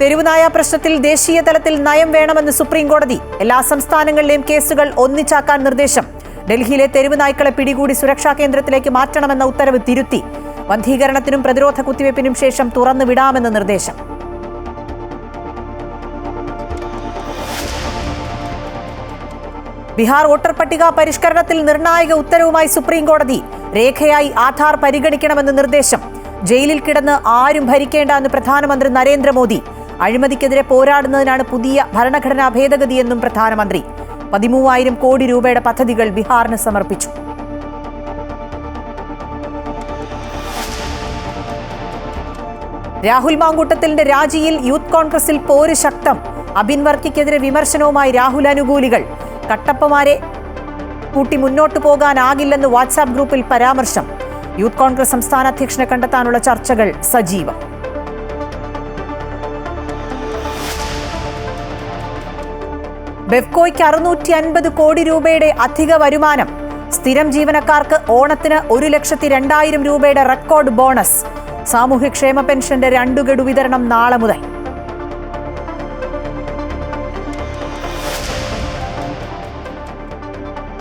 തെരുവുനായ പ്രശ്നത്തിൽ ദേശീയ തലത്തിൽ നയം വേണമെന്ന് സുപ്രീം കോടതി. എല്ലാ സംസ്ഥാനങ്ങളിലെയും കേസുകൾ ഒന്നിച്ചാക്കാൻ നിർദ്ദേശം. ഡൽഹിയിലെ തെരുവ് നായ്ക്കളെ പിടികൂടി സുരക്ഷാ കേന്ദ്രത്തിലേക്ക് മാറ്റണമെന്ന ഉത്തരവ് തിരുത്തി. വന്ധീകരണത്തിനും പ്രതിരോധ കുത്തിവയ്പ്പിനും ശേഷം തുറന്നു വിടാമെന്ന് നിർദ്ദേശം. ബീഹാർ വോട്ടർ പട്ടിക പരിഷ്കരണത്തിൽ നിർണായക ഉത്തരവുമായി സുപ്രീം കോടതി. രേഖയായി ആധാർ പരിഗണിക്കണമെന്ന് നിർദ്ദേശം. ജയിലിൽ കിടന്ന് ആരും ഭരിക്കേണ്ട എന്ന് പ്രധാനമന്ത്രി നരേന്ദ്രമോദി. അഴിമതിക്കെതിരെ പോരാടുന്നതിനാണ് പുതിയ ഭരണഘടനാ ഭേദഗതിയെന്നും പ്രധാനമന്ത്രി. 13,000 കോടി രൂപയുടെ പദ്ധതികൾ ബീഹാറിന് സമർപ്പിച്ചു. രാഹുൽ മാങ്കൂട്ടത്തിന്റെ രാജിയിൽ യൂത്ത് കോൺഗ്രസിൽ പോര് ശക്തം. അബിൻ വർക്കിക്കെതിരെ വിമർശനവുമായി രാഹുൽ അനുകൂലികൾ. കട്ടപ്പമാരെ കൂട്ടി മുന്നോട്ടു പോകാനാകില്ലെന്ന് വാട്സാപ്പ് ഗ്രൂപ്പിൽ പരാമർശം. യൂത്ത് കോൺഗ്രസ് സംസ്ഥാന അധ്യക്ഷനെ കണ്ടെത്താനുള്ള ചർച്ചകൾ സജീവം. ബെവ്കോയ്ക്ക് 650 കോടി രൂപയുടെ അധിക വരുമാനം. സ്ഥിരം ജീവനക്കാർക്ക് ഓണത്തിന് 1,02,000 രൂപയുടെ റെക്കോർഡ് ബോണസ്. സാമൂഹ്യക്ഷേമ പെൻഷന്റെ 2 ഗഡു വിതരണം നാളെ മുതൽ.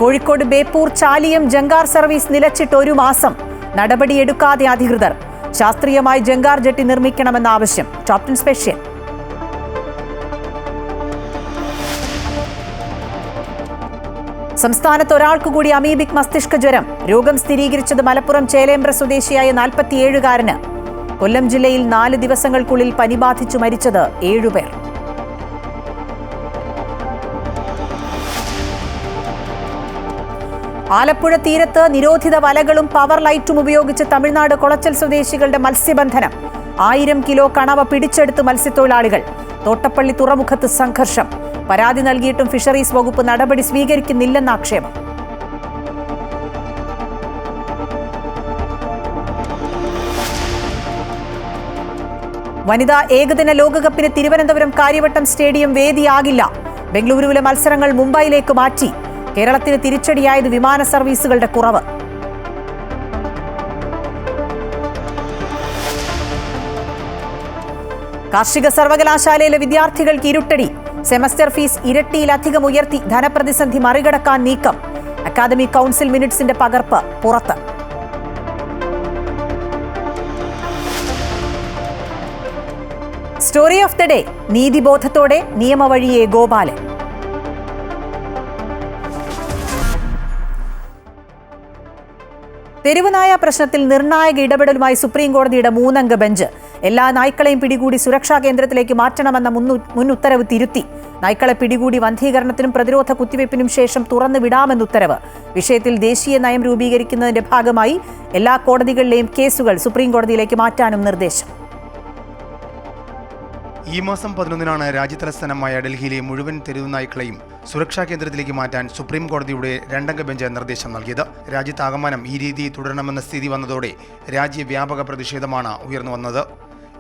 കോഴിക്കോട് ബേപ്പൂർ ചാലിയം ജങ്കാർ സർവീസ് നിലച്ചിട്ട് 1 മാസം. നടപടിയെടുക്കാതെ അധികൃതർ. ശാസ്ത്രീയമായി ജങ്കാർ ജെട്ടി നിർമ്മിക്കണമെന്ന ആവശ്യം. Top 10 special. സംസ്ഥാനത്ത് ഒരാൾക്ക് കൂടി അമീബിക് മസ്തിഷ്ക ജ്വരം. രോഗം സ്ഥിരീകരിച്ചത് മലപ്പുറം ചേലേമ്പ്ര സ്വദേശിയായ 47-കാരന്. കൊല്ലം ജില്ലയിൽ 4 ദിവസങ്ങൾക്കുള്ളിൽ പനി ബാധിച്ചു മരിച്ചത് 7 പേർ. ആലപ്പുഴ തീരത്ത് നിരോധിത വലകളും പവർ ലൈറ്റും ഉപയോഗിച്ച് തമിഴ്നാട് കൊളച്ചൽ സ്വദേശികളുടെ മത്സ്യബന്ധനം. 1000 കിലോ കണവ പിടിച്ചെടുത്ത് മത്സ്യത്തൊഴിലാളികൾ. തോട്ടപ്പള്ളി തുറമുഖത്ത് സംഘർഷം. പരാതി നൽകിയിട്ടും ഫിഷറീസ് വകുപ്പ് നടപടി സ്വീകരിക്കുന്നില്ലെന്ന ആക്ഷേപം. വനിതാ ഏകദിന ലോകകപ്പിന് തിരുവനന്തപുരം കാര്യവട്ടം സ്റ്റേഡിയം വേദിയാകില്ല. ബംഗളൂരുവിലെ മത്സരങ്ങൾ മുംബൈയിലേക്ക് മാറ്റി. കേരളത്തിന് തിരിച്ചടിയായത് വിമാന സർവീസുകളുടെ കുറവ്. കാർഷിക സർവകലാശാലയിലെ വിദ്യാർത്ഥികൾക്ക് ഇരുട്ടടി. സെമസ്റ്റർ ഫീസ് ഇരട്ടിയിലധികം ഉയർത്തി ധനപ്രതിസന്ധി മറികടക്കാൻ നീക്കം. അക്കാദമിക് കൗൺസിൽ മിനിറ്റ്സിന്റെ പകർപ്പ് പുറത്ത്. Story of the day. നീതിബോധത്തോടെ നിയമവഴിയെ ഗോപാലൻ. തെരുവുനായ പ്രശ്നത്തിൽ നിർണായക ഇടപെടലുമായി സുപ്രീം കോടതിയുടെ 3-അംഗ ബെഞ്ച്. എല്ലാ നായ്ക്കളെയും പിടികൂടി സുരക്ഷാ കേന്ദ്രത്തിലേക്ക് മാറ്റണമെന്ന മുൻ ഉത്തരവ് തിരുത്തി. നായ്ക്കളെ പിടികൂടി വന്ധീകരണത്തിനും പ്രതിരോധ കുത്തിവയ്പ്പിനും ശേഷം തുറന്നു വിടാമെന്ന് ഉത്തരവ്. വിഷയത്തിൽ ദേശീയ നയം രൂപീകരിക്കുന്നതിന്റെ ഭാഗമായി എല്ലാ കോടതികളിലെയും കേസുകൾ സുപ്രീം കോടതിയിലേക്ക് മാറ്റാനും നിർദ്ദേശം. ഈ മാസം 11-നാണ് രാജ്യതലസ്ഥാനമായ ഡൽഹിയിലെ മുഴുവൻ തെരുവ് നായ്ക്കളെയും സുരക്ഷാ കേന്ദ്രത്തിലേക്ക് മാറ്റാൻ സുപ്രീം കോടതിയുടെ 2-അംഗ ബെഞ്ച് നിർദ്ദേശം നൽകിയത്. രാജ്യത്താകമാനം ഈ രീതി തുടരണമെന്ന സ്ഥിതി വന്നതോടെ രാജ്യവ്യാപക പ്രതിഷേധമാണ് ഉയർന്നു വന്നത്.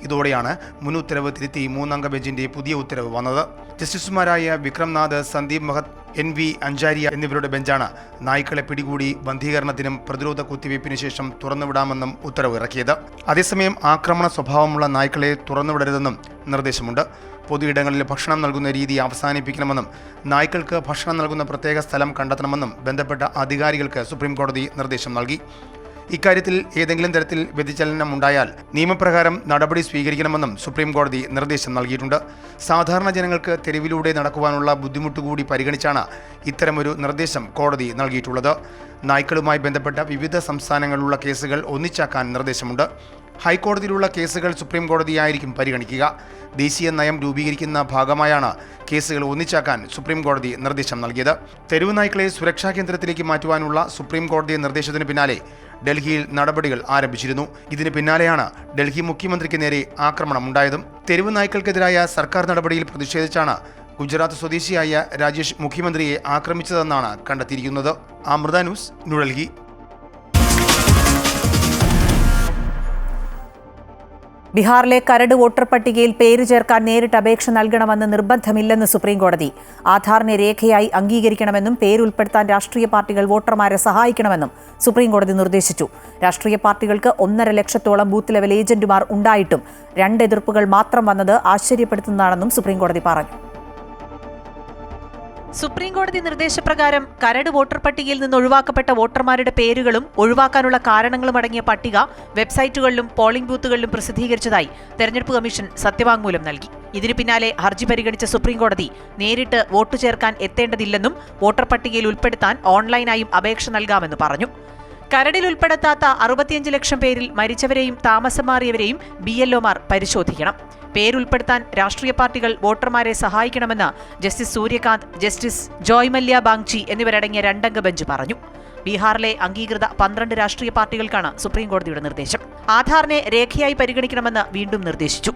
ഇതോടെയാണ് മുൻ ഉത്തരവ് തിരുത്തി 3-അംഗ ബെഞ്ചിന്റെ പുതിയ ഉത്തരവ് വന്നത്. ജസ്റ്റിസുമാരായ വിക്രംനാഥ്, സന്ദീപ് മഹത്, NV അഞ്ചാരിയ എന്നിവരുടെ ബെഞ്ചാണ് നായ്ക്കളെ പിടികൂടി ബന്ധീകരണത്തിനും പ്രതിരോധ കുത്തിവയ്പ്പിന് ശേഷം തുറന്നുവിടാമെന്നും ഉത്തരവ് ഇറക്കിയത്. അതേസമയം ആക്രമണ സ്വഭാവമുള്ള നായ്ക്കളെ തുറന്നുവിടരുതെന്നും നിർദ്ദേശമുണ്ട്. പൊതു ഇടങ്ങളിൽ ഭക്ഷണം നൽകുന്ന രീതി അവസാനിപ്പിക്കണമെന്നും നായ്ക്കൾക്ക് ഭക്ഷണം നൽകുന്ന പ്രത്യേക സ്ഥലം കണ്ടെത്തണമെന്നും ബന്ധപ്പെട്ട അധികാരികൾക്ക് സുപ്രീം കോടതി നിർദ്ദേശം നൽകി. ഇക്കാര്യത്തിൽ ഏതെങ്കിലും തരത്തിൽ വ്യതിചലനം ഉണ്ടായാൽ നിയമപ്രകാരം നടപടി സ്വീകരിക്കണമെന്നും സുപ്രീം കോടതി നിർദ്ദേശം നൽകിയിട്ടുണ്ട്. സാധാരണ ജനങ്ങൾക്ക് തെരുവിലൂടെ നടക്കുവാനുള്ള ബുദ്ധിമുട്ടുകൂടി പരിഗണിച്ചാണ് ഇത്തരമൊരു നിർദ്ദേശം കോടതി നൽകിയിട്ടുള്ളത്. നായ്ക്കളുമായി ബന്ധപ്പെട്ട വിവിധ സംസ്ഥാനങ്ങളിലുള്ള കേസുകൾ ഒന്നിച്ചാക്കാൻ നിർദ്ദേശമുണ്ട്. ഹൈക്കോടതിയിലുള്ള കേസുകൾ സുപ്രീം കോടതിയായിരിക്കും പരിഗണിക്കുക. ദേശീയ നയം രൂപീകരിക്കുന്ന ഭാഗമായാണ് കേസുകൾ ഒന്നിച്ചാക്കാൻ സുപ്രീം കോടതി നിർദ്ദേശം നൽകിയത്. തെരുവ് നായ്ക്കളെ സുരക്ഷാ കേന്ദ്രത്തിലേക്ക് മാറ്റുവാനുള്ള സുപ്രീം കോടതി നിർദ്ദേശത്തിന് പിന്നാലെ ഡൽഹിയിൽ നടപടികൾ ആരംഭിച്ചിരുന്നു. ഇതിന് പിന്നാലെയാണ് ഡൽഹി മുഖ്യമന്ത്രിക്ക് നേരെ ആക്രമണം ഉണ്ടായതും. തെരുവ് നായ്ക്കൾക്കെതിരായ സർക്കാർ നടപടിയിൽ പ്രതിഷേധിച്ചാണ് ഗുജറാത്ത് സ്വദേശിയായ രാജേഷ് മുഖ്യമന്ത്രിയെ ആക്രമിച്ചതെന്നാണ് കണ്ടെത്തിയിരിക്കുന്നത്. അമൃത ന്യൂസ്, ന്യൂഡൽഹി. ബീഹാറിലെ കരട് വോട്ടർ പട്ടികയിൽ പേര് ചേർക്കാൻ നേരിട്ട് അപേക്ഷ നൽകണമെന്ന് നിർബന്ധമില്ലെന്ന് സുപ്രീംകോടതി. ആധാറിനെ രേഖയായി അംഗീകരിക്കണമെന്നും പേരുൾപ്പെടുത്താൻ രാഷ്ട്രീയ പാർട്ടികൾ വോട്ടർമാരെ സഹായിക്കണമെന്നും സുപ്രീംകോടതി നിർദ്ദേശിച്ചു. രാഷ്ട്രീയ പാർട്ടികൾക്ക് 1.5 ലക്ഷത്തോളം ബൂത്ത് ലെവൽ ഏജന്റുമാർ ഉണ്ടായിട്ടും 2 എതിർപ്പുകൾ മാത്രം വന്നത് ആശ്ചര്യപ്പെടുത്തുന്നതാണെന്നും സുപ്രീംകോടതി പറഞ്ഞു. സുപ്രീംകോടതി നിർദ്ദേശപ്രകാരം കരട് വോട്ടർ പട്ടികയിൽ നിന്ന് ഒഴിവാക്കപ്പെട്ട വോട്ടർമാരുടെ പേരുകളും ഒഴിവാക്കാനുള്ള കാരണങ്ങളും അടങ്ങിയ പട്ടിക വെബ്സൈറ്റുകളിലും പോളിംഗ് ബൂത്തുകളിലും പ്രസിദ്ധീകരിച്ചതായി തെരഞ്ഞെടുപ്പ് കമ്മീഷൻ സത്യവാങ്മൂലം നൽകി. ഇതിനു പിന്നാലെ ഹർജി പരിഗണിച്ച സുപ്രീംകോടതി നേരിട്ട് വോട്ട് ചേർക്കാൻ എത്തേണ്ടതില്ലെന്നും വോട്ടർ പട്ടികയിൽ ഉൾപ്പെടുത്താൻ ഓൺലൈനായും അപേക്ഷ നൽകാമെന്ന് പറഞ്ഞു. കരടിൽ ഉൾപ്പെടുത്താത്ത 65 ലക്ഷം പേരിൽ മരിച്ചവരെയും താമസം മാറിയവരെയും BLOമാർ പരിശോധിക്കണം. പേരുൾപ്പെടുത്താൻ രാഷ്ട്രീയ പാർട്ടികൾ വോട്ടർമാരെ സഹായിക്കണമെന്ന് ജസ്റ്റിസ് സൂര്യകാന്ത്, ജസ്റ്റിസ് ജോയ് മല്യ ബാങ്ചി എന്നിവരടങ്ങിയ 2-അംഗ ബെഞ്ച് പറഞ്ഞു. ബീഹാറിലെ അംഗീകൃത 12 രാഷ്ട്രീയ പാർട്ടികൾക്കാണ് സുപ്രീംകോടതിയുടെ നിർദ്ദേശം. ആധാറിനെ രേഖയായി പരിഗണിക്കണമെന്ന് വീണ്ടും നിർദ്ദേശിച്ചു.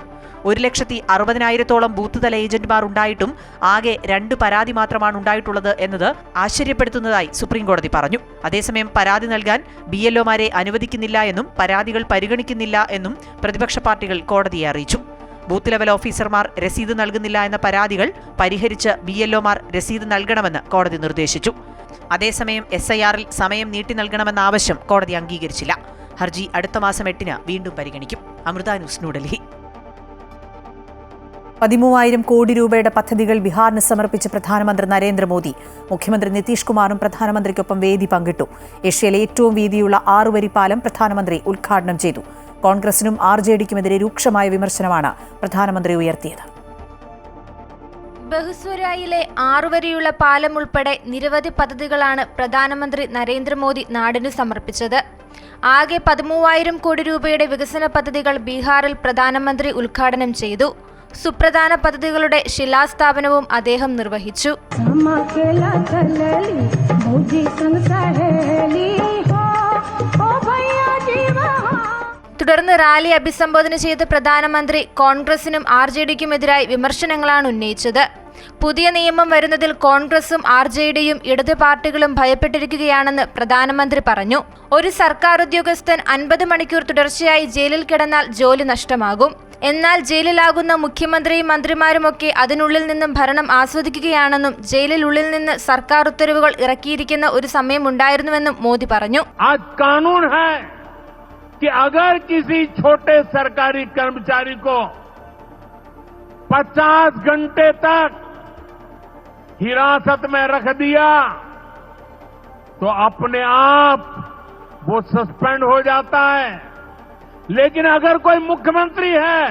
1,60,000-ഓളം ബൂത്ത് തല ഏജന്റുമാർ ഉണ്ടായിട്ടും ആകെ 2 പരാതി മാത്രമാണ് ഉണ്ടായിട്ടുള്ളത് എന്നത് ആശ്ചര്യപ്പെടുത്തുന്നതായി സുപ്രീംകോടതി പറഞ്ഞു. അതേസമയം പരാതി നൽകാൻ BLOമാരെ അനുവദിക്കുന്നില്ല എന്നും പരാതികൾ പരിഗണിക്കുന്നില്ല എന്നും പ്രതിപക്ഷ പാർട്ടികൾ കോടതിയെ അറിയിച്ചു. ബൂത്ത് ലെവൽ ഓഫീസർമാർ രസീത് നൽകുന്നില്ല എന്ന പരാതികൾ പരിഹരിച്ച് BLOമാർ രസീത് നൽകണമെന്ന് കോടതി നിർദ്ദേശിച്ചു. അതേസമയം SIRൽ സമയം നീട്ടി നൽകണമെന്ന ആവശ്യം കോടതി അംഗീകരിച്ചില്ല. ഹർജി അടുത്ത മാസം 8-ന് വീണ്ടും പരിഗണിക്കും. അമൃത ന്യൂസ്, ന്യൂഡൽഹി. 13,000 കോടി രൂപയുടെ പദ്ധതികൾ ബീഹാറിന് സമർപ്പിച്ച് പ്രധാനമന്ത്രി നരേന്ദ്രമോദി. മുഖ്യമന്ത്രി നിതീഷ് കുമാറും പ്രധാനമന്ത്രിക്കൊപ്പം വേദി പങ്കിട്ടു. ഏഷ്യയിലെ ഏറ്റവും വീതിയുള്ള 6 വരി പാലം പ്രധാനമന്ത്രി ഉദ്ഘാടനം ചെയ്തു. കോൺഗ്രസിനും RJDക്കുമെതിരെ രൂക്ഷമായ വിമർശനമാണ് പ്രധാനമന്ത്രി ഉയർത്തിയത്. ബഹുസ്വരായിലെ 6 വരിയുള്ള പാലം ഉൾപ്പെടെ നിരവധി പദ്ധതികളാണ് പ്രധാനമന്ത്രി നരേന്ദ്രമോദി നാടിനു സമർപ്പിച്ചത്. ആകെ 13,000 കോടി രൂപയുടെ വികസന പദ്ധതികൾ ബീഹാറിൽ പ്രധാനമന്ത്രി ഉദ്ഘാടനം ചെയ്തു. സുപ്രധാന പദ്ധതികളുടെ ശിലാസ്ഥാപനവും അദ്ദേഹം നിർവഹിച്ചു. തുടർന്ന് റാലി അഭിസംബോധന ചെയ്ത പ്രധാനമന്ത്രി കോൺഗ്രസിനും RJDക്കുമെതിരായി വിമർശനങ്ങളാണ് ഉന്നയിച്ചത്. പുതിയ നിയമം വരുന്നതിൽ കോൺഗ്രസും RJDയും ഇടതു പാർട്ടികളും ഭയപ്പെട്ടിരിക്കുകയാണെന്ന് പ്രധാനമന്ത്രി പറഞ്ഞു. ഒരു സർക്കാർ ഉദ്യോഗസ്ഥൻ 50 മണിക്കൂർ തുടർച്ചയായി ജയിലിൽ കിടന്നാൽ ജോലി നഷ്ടമാകും. എന്നാൽ ജയിലിലാകുന്ന മുഖ്യമന്ത്രിയും മന്ത്രിമാരുമൊക്കെ അതിനുള്ളിൽ നിന്നും ഭരണം ആസ്വദിക്കുകയാണെന്നും ജയിലിനുള്ളിൽ നിന്ന് സർക്കാർ ഉത്തരവുകൾ ഇറക്കിയിരിക്കുന്ന ഒരു സമയമുണ്ടായിരുന്നുവെന്നും മോദി പറഞ്ഞു. कि अगर किसी छोटे सरकारी कर्मचारी को 50 घंटे तक हिरासत में रख दिया तो अपने आप वो सस्पेंड हो जाता है. लेकिन अगर कोई मुख्यमंत्री है,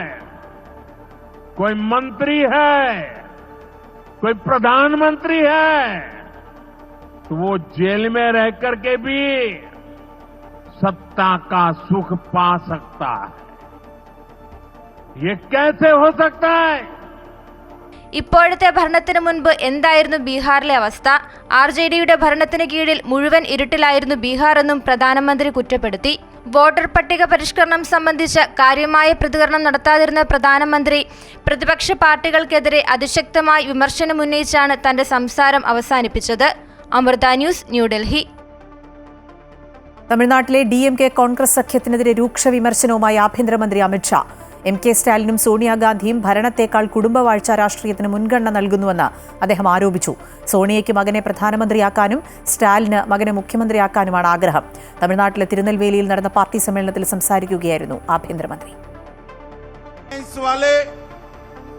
कोई मंत्री है, कोई प्रधानमंत्री है तो वो जेल में रह करके भी सत्ता का सुख पा सकता है. ये कैसे हो सकता है? ഇപ്പോഴത്തെ ഭരണത്തിന് മുൻപ് എന്തായിരുന്നു ബീഹാറിലെ അവസ്ഥ? RJDയുടെ ഭരണത്തിന് കീഴിൽ മുഴുവൻ ഇരുട്ടിലായിരുന്നു ബീഹാർ എന്നും പ്രധാനമന്ത്രി കുറ്റപ്പെടുത്തി. വോട്ടർ പട്ടിക പരിഷ്കരണം സംബന്ധിച്ച കാര്യമായ പ്രതികരണം നടത്താതിരുന്ന പ്രധാനമന്ത്രി പ്രതിപക്ഷ പാർട്ടികൾക്കെതിരെ അതിശക്തമായി വിമർശനമുന്നയിച്ചാണ് തന്റെ സംസാരം അവസാനിപ്പിച്ചത്. അമൃത ന്യൂസ്, ന്യൂഡൽഹി. തമിഴ്നാട്ടിലെ DMK കോൺഗ്രസ് സഖ്യത്തിനെതിരെ രൂക്ഷ വിമർശനവുമായി ആഭ്യന്തരമന്ത്രി അമിത്ഷാ. MK സ്റ്റാലിനും സോണിയാഗാന്ധിയും ഭരണത്തേക്കാൾ കുടുംബവാഴ്ച രാഷ്ട്രീയത്തിന് മുൻഗണന നൽകുന്നുവെന്ന് അദ്ദേഹം ആരോപിച്ചു. സോണിയയ്ക്ക് മകനെ പ്രധാനമന്ത്രിയാക്കാനും സ്റ്റാലിന് മകനെ മുഖ്യമന്ത്രിയാക്കാനുമാണ് ആഗ്രഹം. തമിഴ്നാട്ടിലെ തിരുനെൽവേലിയിൽ നടന്ന പാർട്ടി സമ്മേളനത്തിൽ സംസാരിക്കുകയായിരുന്നു ആഭ്യന്തരമന്ത്രി.